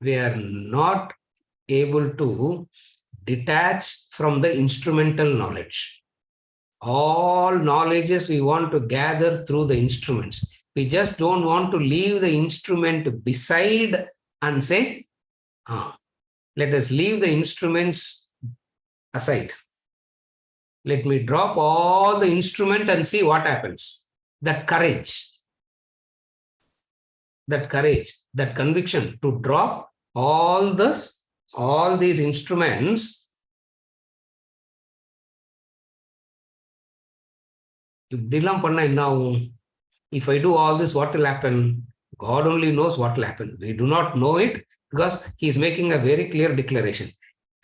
We are not able to detach from the instrumental knowledge. All knowledges we want to gather through the instruments. We just don't want to leave the instrument beside and say, let us leave the instruments aside. Let me drop all the instrument and see what happens. That courage, that conviction to drop all these instruments. If I do all this, what will happen? God only knows what will happen. We do not know it because he is making a very clear declaration.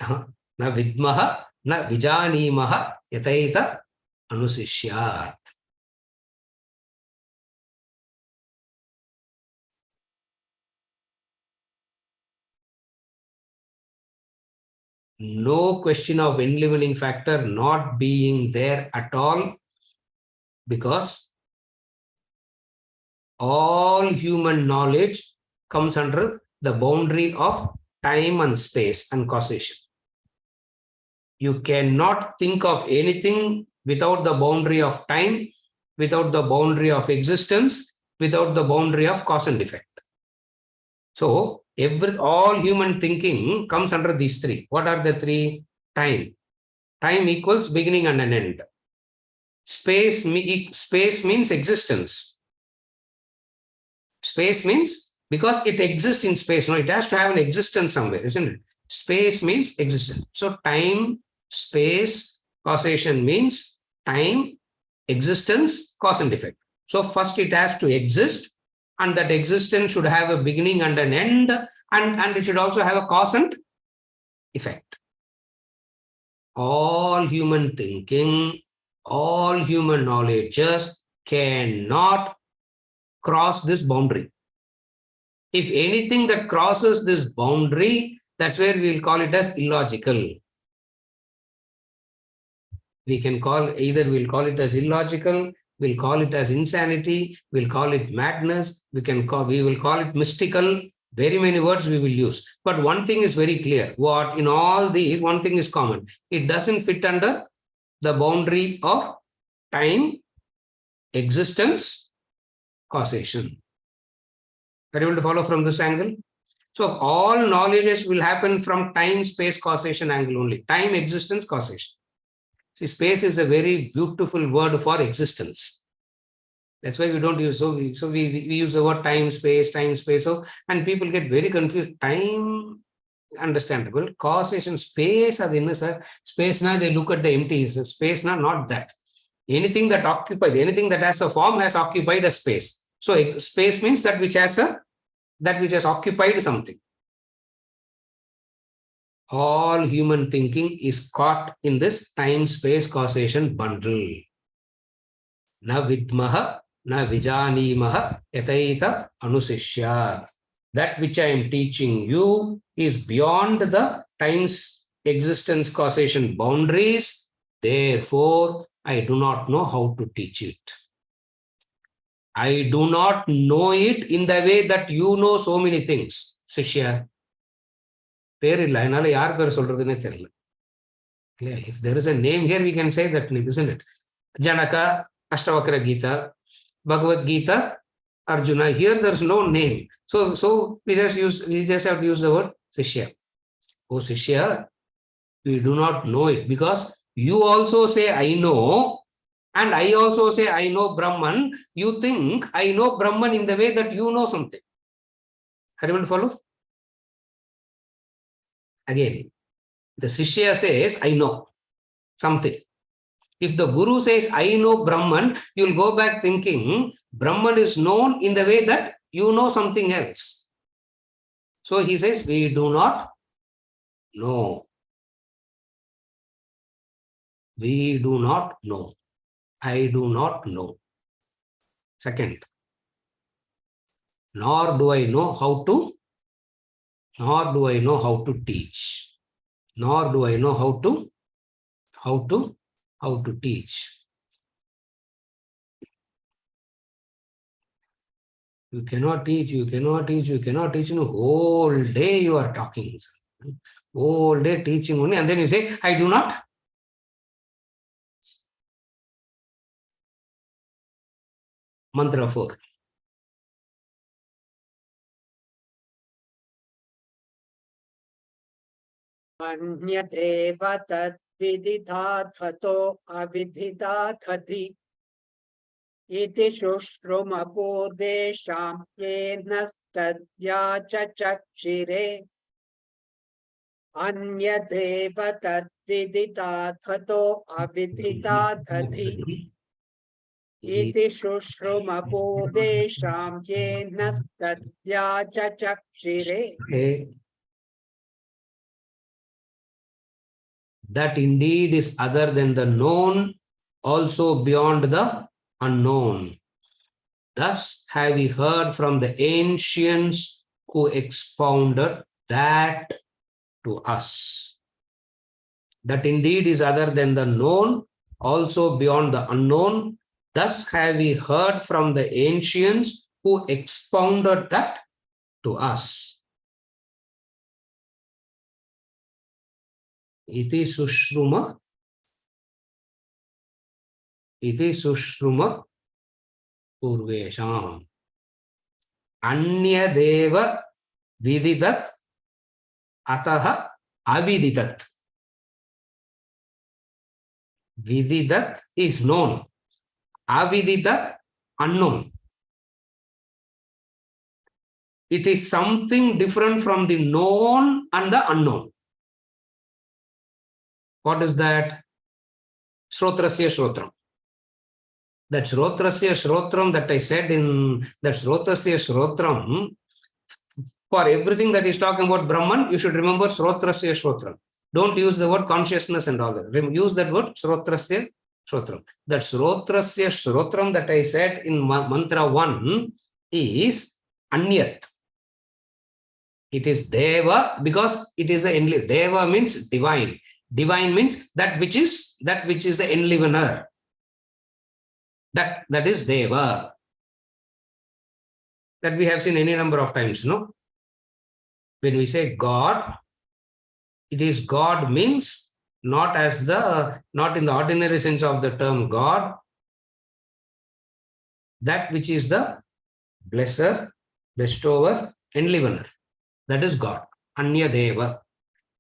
Na vidmaha, na vijanimaha, yataita anusishyat. No question of enlivening factor not being there at all, because all human knowledge comes under the boundary of time and space and causation. You cannot think of anything without the boundary of time, without the boundary of existence, without the boundary of cause and effect. So all human thinking comes under these three. What are the three? Time. Time equals beginning and an end. Space means existence. Space means because it exists in space. No, it has to have an existence somewhere, isn't it? Space means existence. So time, space, Causation means time, existence, cause and effect. So first it has to exist, and that existence should have a beginning and an end, and it should also have a cause and effect. All human thinking, all human knowledges cannot cross this boundary. If anything that crosses this boundary, that's where we'll call it as illogical. We can call either we'll call it as illogical, we'll call it as insanity, we'll call it madness, we will call it mystical. Very many words we will use. But one thing is very clear. What in all these, one thing is common. It doesn't fit under the boundary of time, existence, causation. Are you able to follow from this angle? So all knowledge will happen from time, space, causation angle only. Time, existence, causation. See, space is a very beautiful word for existence. That's why we don't use, we use the word time, space. So, and people get very confused. Time, understandable. Causation, space, space now they look at the empty. Space now, not that. Anything that occupies, anything that has a form has occupied a space. So space means that which has occupied something. All human thinking is caught in this time, space, causation bundle. Na vidmaha, na vijanimaha, yataita anusishya. That which I am teaching you is beyond the time's existence, causation boundaries. Therefore, I do not know how to teach it. I do not know it in the way that you know so many things, Shishya. If there is a name here, we can say that name, isn't it? Janaka, Ashtavakra Gita, Bhagavad Gita, Arjuna. Here there's no name. So we just have to use the word Shishya. Oh, Shishya, we do not know it because you also say I know, and I also say I know Brahman. You think I know Brahman in the way that you know something. Are you able to follow? Again, the Shishya says, I know something. If the Guru says, I know Brahman, you'll go back thinking, Brahman is known in the way that you know something else. So he says, we do not know. We do not know. I do not know. Second, nor do I know how to teach. Nor do I know how to teach. You cannot teach. Whole day you are talking. Whole day teaching only, and then you say, I do not. Mantra 4. Anyateva tat vididhathato avididhathati iti shushrumabodesham yenastadya chachakshire. Anyateva tat vididhathato avididhathati iti shushrumabodesham yenastadya chachakshire. Okay. That indeed is other than the known, also beyond the unknown. Thus have we heard from the ancients who expounded that to us. That indeed is other than the known, also beyond the unknown. Thus have we heard from the ancients who expounded that to us. Iti sushruma purvesham anyadeva vididat ataha aviditat. Vididat is known. Aviditat, unknown. It is something different from the known and the unknown. What is that? Shrotrasya Shrotram. That Shrotrasya Shrotram that I said in that Shrotrasya Shrotram, for everything that is talking about Brahman, you should remember Shrotrasya Shrotram. Don't use the word consciousness and all that. Use that word Shrotrasya Shrotram. That Shrotrasya Shrotram that I said in mantra 1 is Anyat. It is Deva because it is the enlivener. Deva means divine. Divine means that which is the enlivener. That is Deva. That we have seen any number of times, no? When we say God, it is God means not in the ordinary sense of the term God, that which is the blesser, bestower, enlivener. That is God. Anya Deva.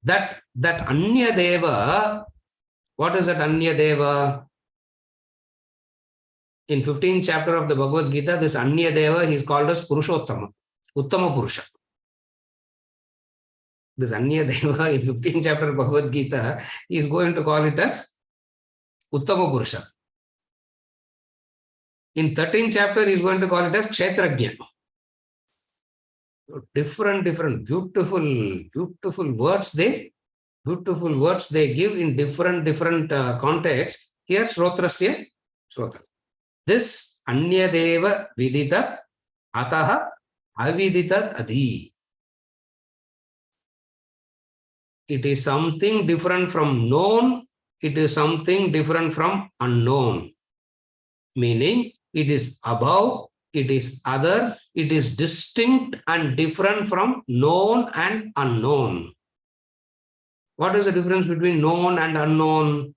That Anya Deva, what is that Anya Deva? In 15th chapter of the Bhagavad Gita, this Anya Deva is called as Purushottama, Uttama Purusha. This Anya Deva in 15th chapter of Bhagavad Gita, he is going to call it as Uttama Purusha. In 13th chapter, he is going to call it as Kshetrajna. Different, beautiful words they give in different contexts. Here, Shrotrasya, Shrotra. This Anya Deva Viditat Ataha Aviditat Adi. It is something different from known. It is something different from unknown. Meaning, it is above, it is other, it is distinct and different from known and unknown. What is the difference between known and unknown?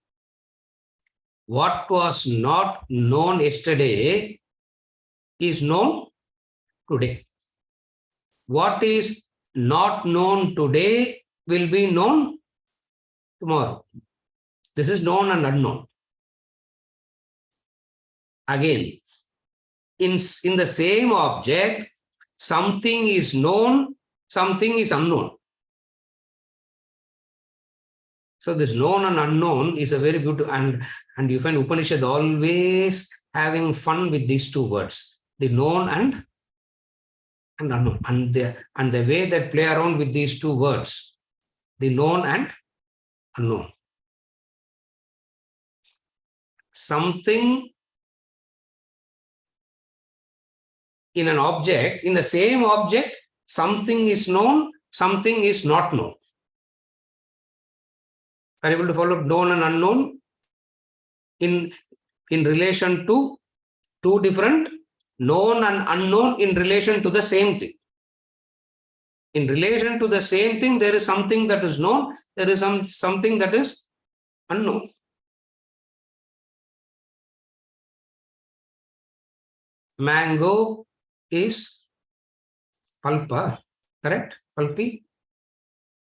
What was not known yesterday is known today. What is not known today will be known tomorrow. This is known and unknown. Again, in the same object, something is known, something is unknown. So this known and unknown is a very beautiful, and you find Upanishad always having fun with these two words, the known and unknown, and the way that play around with these two words, the known and unknown. Something in an object, in the same object, something is known, something is not known. Are you able to follow known and unknown in relation to two different known and unknown in relation to the same thing? In relation to the same thing, there is something that is known, there is something that is unknown. Mango is pulpa, correct? Pulpy?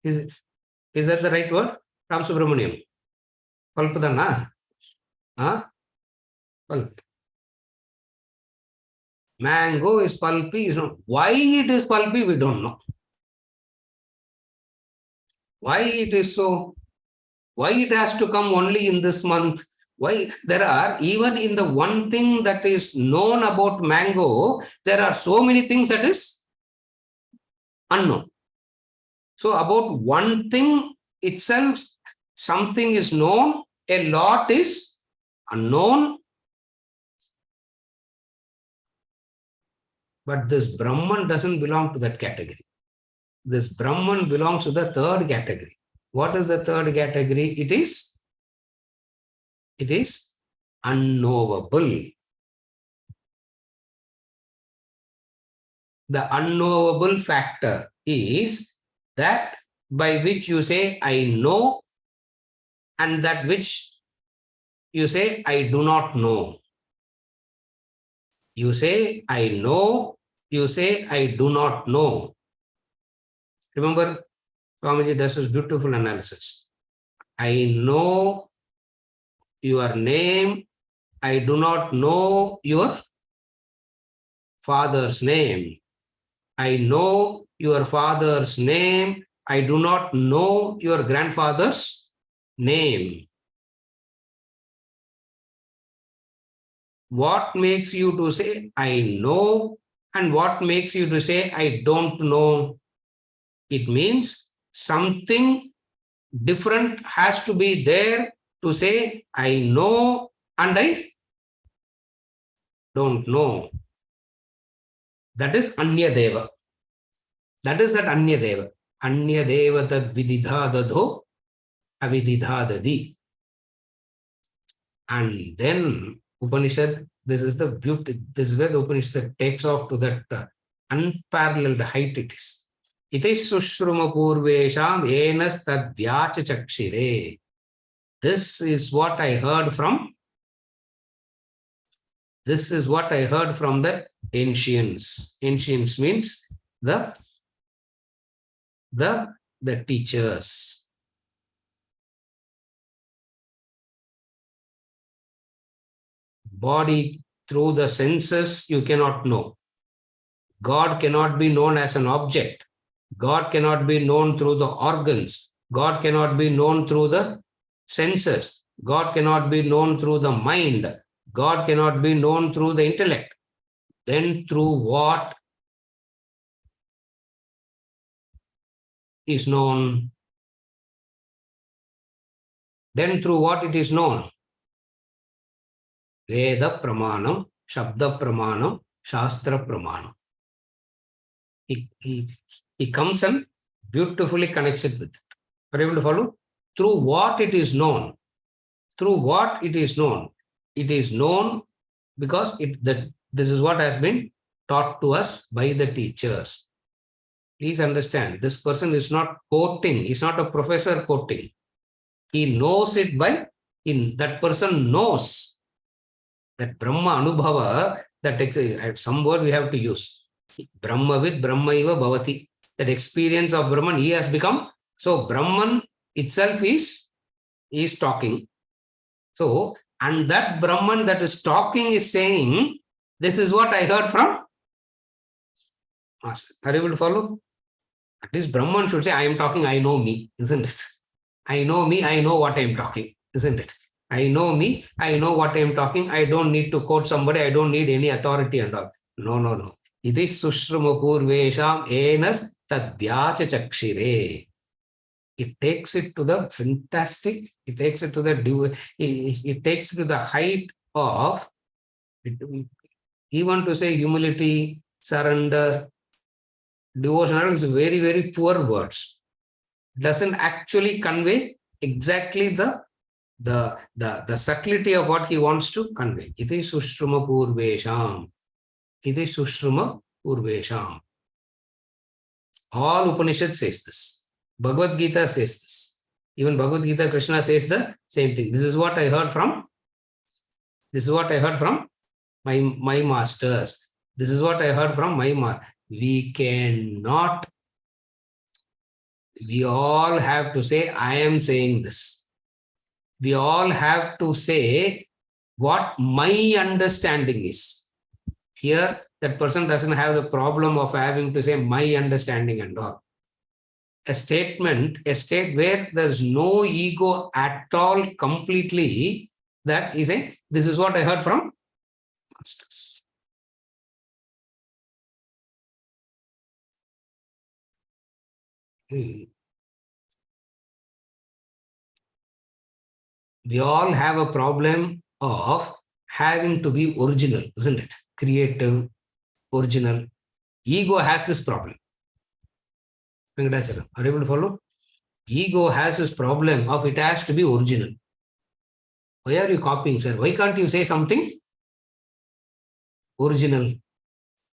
Is that the right word? Ram Subramaniam. Pulpadana? Huh? Pulp. Mango is pulpy. Is not. Why it is pulpy, we don't know. Why it is so? Why it has to come only in this month? Why there are, even in the one thing that is known about mango, there are so many things that is unknown. So about one thing itself, something is known, a lot is unknown. But this Brahman doesn't belong to that category. This Brahman belongs to the third category. What is the third category? It is unknowable. The unknowable factor is that by which you say, I know, and that which you say, I do not know. You say, I know, you say, I do not know. Remember, Swamiji does this beautiful analysis. I know your name, I do not know your father's name. I know your father's name, I do not know your grandfather's name. what makes you to say, I know, and what makes you to say, I don't know? It means something different has to be there to say, I know and I don't know. That is Anya Deva. That is that Anya Deva. Anya Deva tad vididha dadho avididha dadi. And then Upanishad, this is the beauty, this is where the Upanishad takes off to that unparalleled height it is. Iti sushruma purvesham enas tad vyacha chakshire. This is what I heard from. This is what I heard from the ancients. Ancients means the teachers. Body through the senses you cannot know. God cannot be known as an object. God cannot be known through the organs. God cannot be known through the senses. God cannot be known through the mind. God cannot be known through the intellect. Then through what is known? Then through what it is known? Veda pramanam, Shabda pramanam, Shastra pramanam. He comes and beautifully connects it with it. Are you able to follow? Through what it is known. Through what it is known. It is known because this is what has been taught to us by the teachers. Please understand, this person is not quoting, he's not a professor quoting. He knows it by, that person knows that Brahma Anubhava, that some word we have to use. Brahmavid Brahmaiva Bhavati. That experience of Brahman, he has become. So Brahman itself is talking. So, and that Brahman that is talking is saying, this is what I heard from Master. Are you able to follow? At least Brahman should say, I am talking, I know me, isn't it? I know me, I know what I am talking, isn't it? I know me, I know what I am talking. I don't need to quote somebody, I don't need any authority and all. No. Iti sushruma purvesham enas tad vyacha chakshire. It takes it to the fantastic, it takes it to the, it takes it to the height of, even to say humility, surrender, devotional is very, very poor words. Doesn't actually convey exactly the subtlety of what he wants to convey. Iti sushruma purvesham. Iti sushruma purvesham. All Upanishad says this. Bhagavad Gita says this. Even Bhagavad Gita, Krishna says the same thing. This is what I heard from. This is what I heard from my masters. This is what I heard from my master. We cannot. We all have to say, I am saying this. We all have to say what my understanding is. Here, that person doesn't have the problem of having to say my understanding and all. A state where there's no ego at all completely, that is saying, this is what I heard from masters. We all have a problem of having to be original, isn't it? Creative, original. Ego has this problem. Are you able to follow? Ego has this problem of it has to be original. Why are you copying, sir? Why can't you say something original?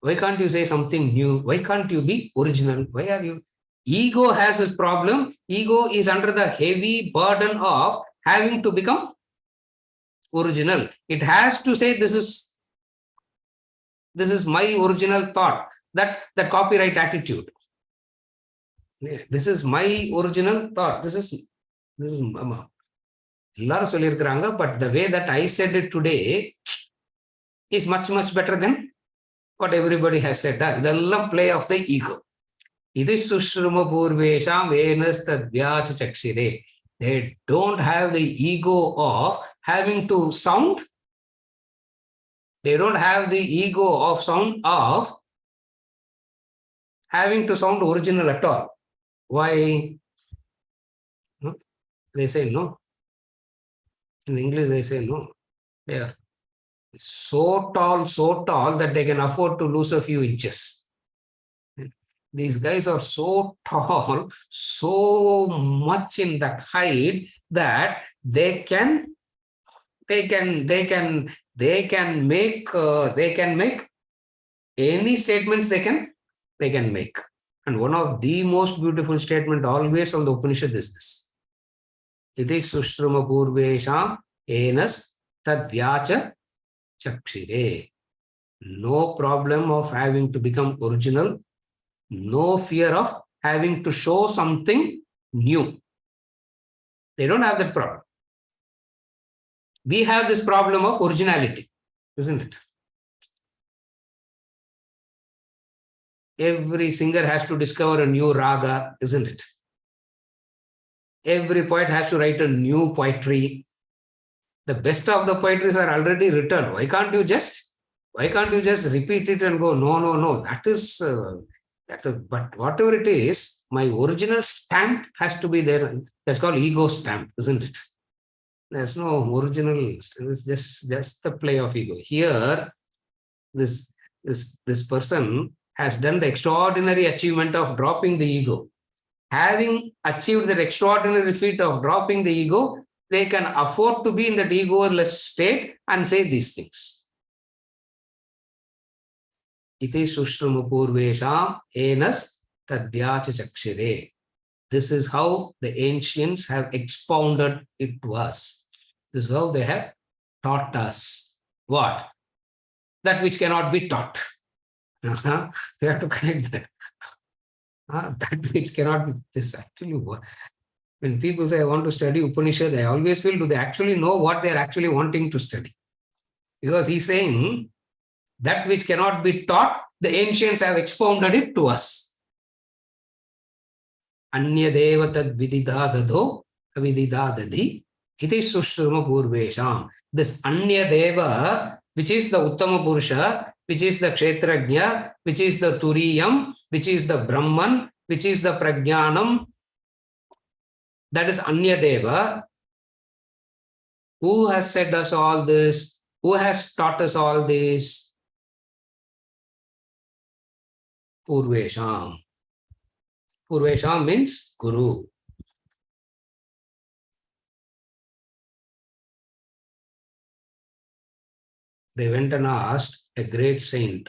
Why can't you say something new? Why can't you be original? Why are you? Ego has this problem. Ego is under the heavy burden of having to become original. It has to say this is my original thought. That copyright attitude. This is my original thought. This is எல்லாரும் சொல்லியிருக்கிறாங்க, but the way that I said it today is much, much better than what everybody has said. இதெல்லாம் play of the ego. இது sushruma purvesham venas tadvyacha chakshire. They don't have the ego of having to sound They don't have the ego of sound of having to sound original at all. Why? No? They say no. In English, they say no. They are so tall that they can afford to lose a few inches. These guys are so tall, so much in that height that they can make any statements they can make. And one of the most beautiful statement always from the Upanishad is this. Iti sushruma purvesham enas tadvyacha chakshire. No problem of having to become original. No fear of having to show something new. They don't have that problem. We have this problem of originality, isn't it? Every singer has to discover a new raga, isn't it? Every poet has to write a new poetry. The best of the poetries are already written. Why can't you just repeat it and go, no, that is, but whatever it is, my original stamp has to be there. That's called ego stamp, isn't it? There's no original, it's just the play of ego. Here, this person has done the extraordinary achievement of dropping the ego. Having achieved that extraordinary feat of dropping the ego, they can afford to be in that egoless state and say these things. Iti sushruma purvesham enas tadvyacha chakshire. This is how the ancients have expounded it to us. This is how they have taught us. What? That which cannot be taught. We have to connect that. That which cannot be. This actually, when people say I want to study Upanishad, I always feel, do they actually know what they're actually wanting to study? Because he's saying that which cannot be taught, the ancients have expounded it to us. Anya deva tad vidida dado avidida dadi iti sushruma purvesham. This Anya deva, which is the Uttama Purusha, which is the Kshetrajna, which is the Turiyam, which is the Brahman, which is the Prajnanam, that is Anya deva. Who has said us all this? Who has taught us all this? Purvesham. Purvesham means Guru. They went and asked a great saint,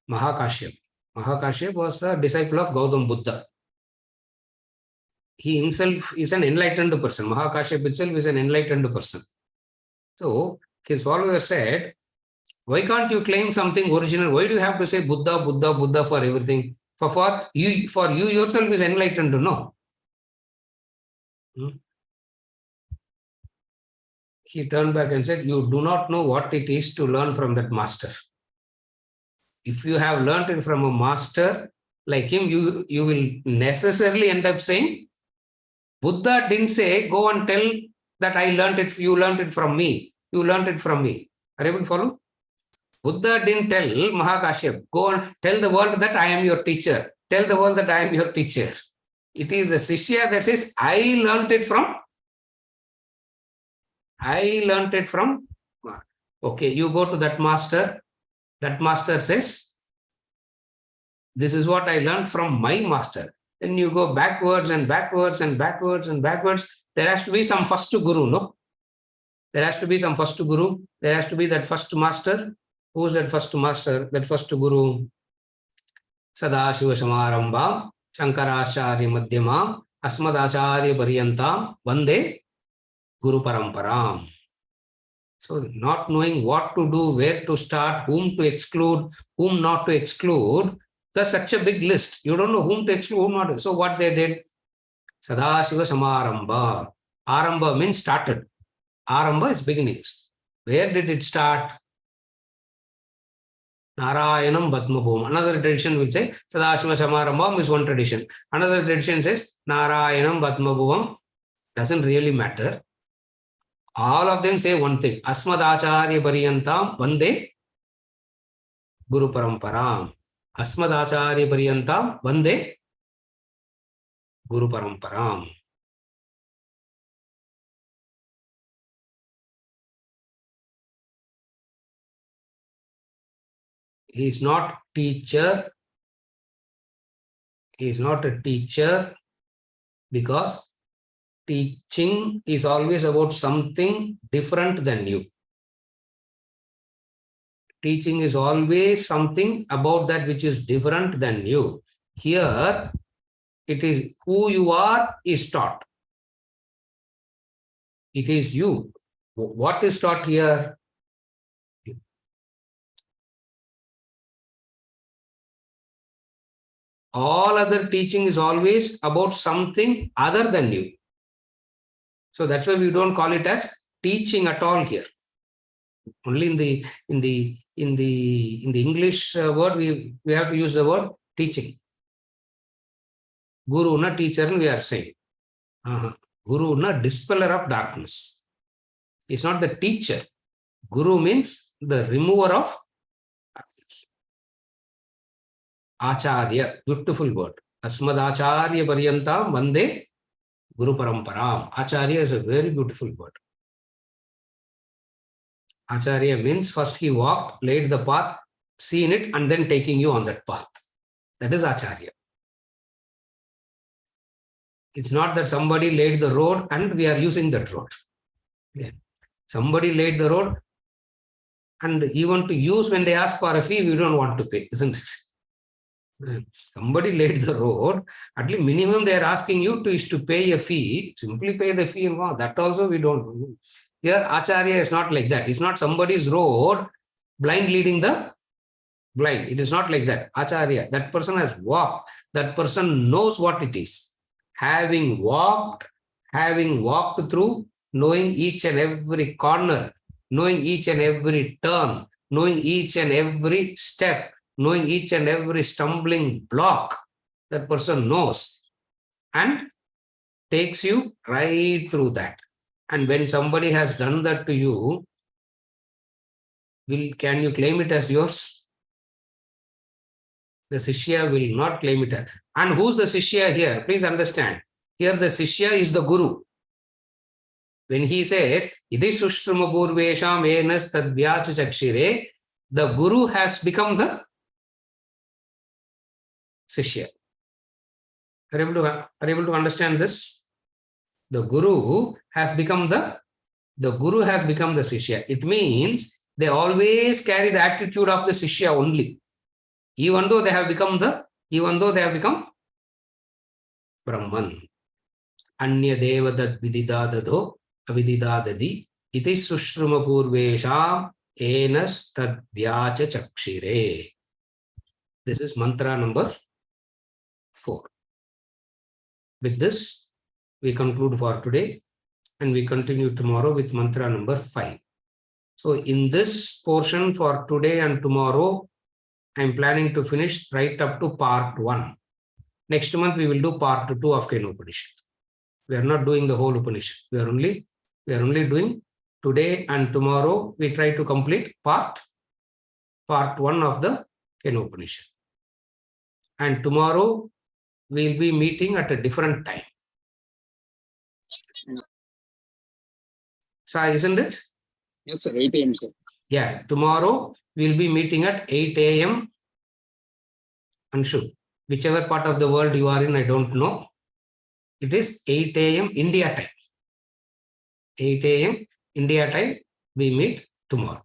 Mahakashyap. Mahakashyap was a disciple of Gautam Buddha. He himself is an enlightened person. Mahakashyap itself is an enlightened person. So his follower said, why can't you claim something original? Why do you have to say Buddha, Buddha, Buddha for everything? For you yourself is enlightened, no? He turned back and said, you do not know what it is to learn from that master. If you have learned it from a master like him, you will necessarily end up saying, Buddha didn't say, go and tell that I learned it, you learned it from me. You learned it from me. Are you able to follow? Buddha didn't tell Mahakashyap, go and tell the world that I am your teacher. Tell the world that I am your teacher. It is the Shishya that says, I learned it from. Okay, you go to that master. That master says, this is what I learned from my master. Then you go backwards and backwards and backwards and backwards. There has to be some first guru, no? There has to be some first guru. There has to be that first master. Who is that first master? That first guru? Sadashiva Samarambam, Shankaracharya Madhyamam, Asmadacharya Paryantam, Vande Guru Paramparam. So not knowing what to do, where to start, whom to exclude, whom not to exclude, there's such a big list. You don't know whom to exclude, whom not to. So what they did? Sadashiva Samaramba. Aramba means started. Aramba is beginnings. Where did it start? Narayanam Batmabhum. Another tradition will say Sadashiva Samarambam is one tradition. Another tradition says Narayanam Batmabhuvam. Doesn't really matter. All of them say one thing. Asmadacharya Paryantam Vande Guru Paramparam. Asmadacharya Paryantam Vande Guru Paramparam. He is not teacher. He is not a teacher because teaching is always about something different than you. Teaching is always something about that which is different than you. Here, it is who you are is taught. It is you. What is taught here? All other teaching is always about something other than you. So that's why we don't call it as teaching at all here. Only in the English word we have to use the word teaching. Guru na teacher we are saying. Guru na dispeller of darkness. It's not the teacher. Guru means the remover of darkness. Acharya, beautiful word. Asmadacharya Paryantam Vande Guru Paramparam. Acharya is a very beautiful word. Acharya means first he walked, laid the path, seen it, and then taking you on that path. That is Acharya. It's not that somebody laid the road and we are using that road. Yeah. Somebody laid the road, and even to use when they ask for a fee, we don't want to pay, isn't it? Somebody laid the road, at least minimum they are asking you is to pay a fee, simply pay the fee and go. That also we don't do. Here, Acharya is not like that. It's not somebody's road, blind leading the blind. It is not like that. Acharya, that person has walked. That person knows what it is. Having walked through, knowing each and every corner, knowing each and every turn, knowing each and every step, knowing each and every stumbling block, that person knows and takes you right through that. And when somebody has done that to you, can you claim it as yours? The Sishya will not claim it as. And who's the Sishya here? Please understand. Here the Sishya is the Guru. When he says, Idhi Sushruma Purvesham Enas Tadvyacha Chakshire, the Guru has become the Sishya. Are you able to understand this? The Guru has become the Sishya. It means they always carry the attitude of the Sishya only. Even though they have become Brahman. Anya Devadad Vididadado Avididadadi Iti Sushruma Purvesham Enas Tadvyacha Chakshire. This is mantra number 4. With this, we conclude for today and we continue tomorrow with mantra number 5. So in this portion for today and tomorrow, I am planning to finish right up to part 1. Next month, we will do part 2 of Kenopanisad. We are not doing the whole Upanishad. We are only doing today and tomorrow. We try to complete part 1 of the Kenopanisad. And tomorrow, we will be meeting at a different time. So, isn't it? Yes, sir. 8 a.m. sir. Yeah, tomorrow we will be meeting at 8 a.m. Anshu, whichever part of the world you are in, I don't know. It is 8 a.m. India time. 8 a.m. India time, we meet tomorrow.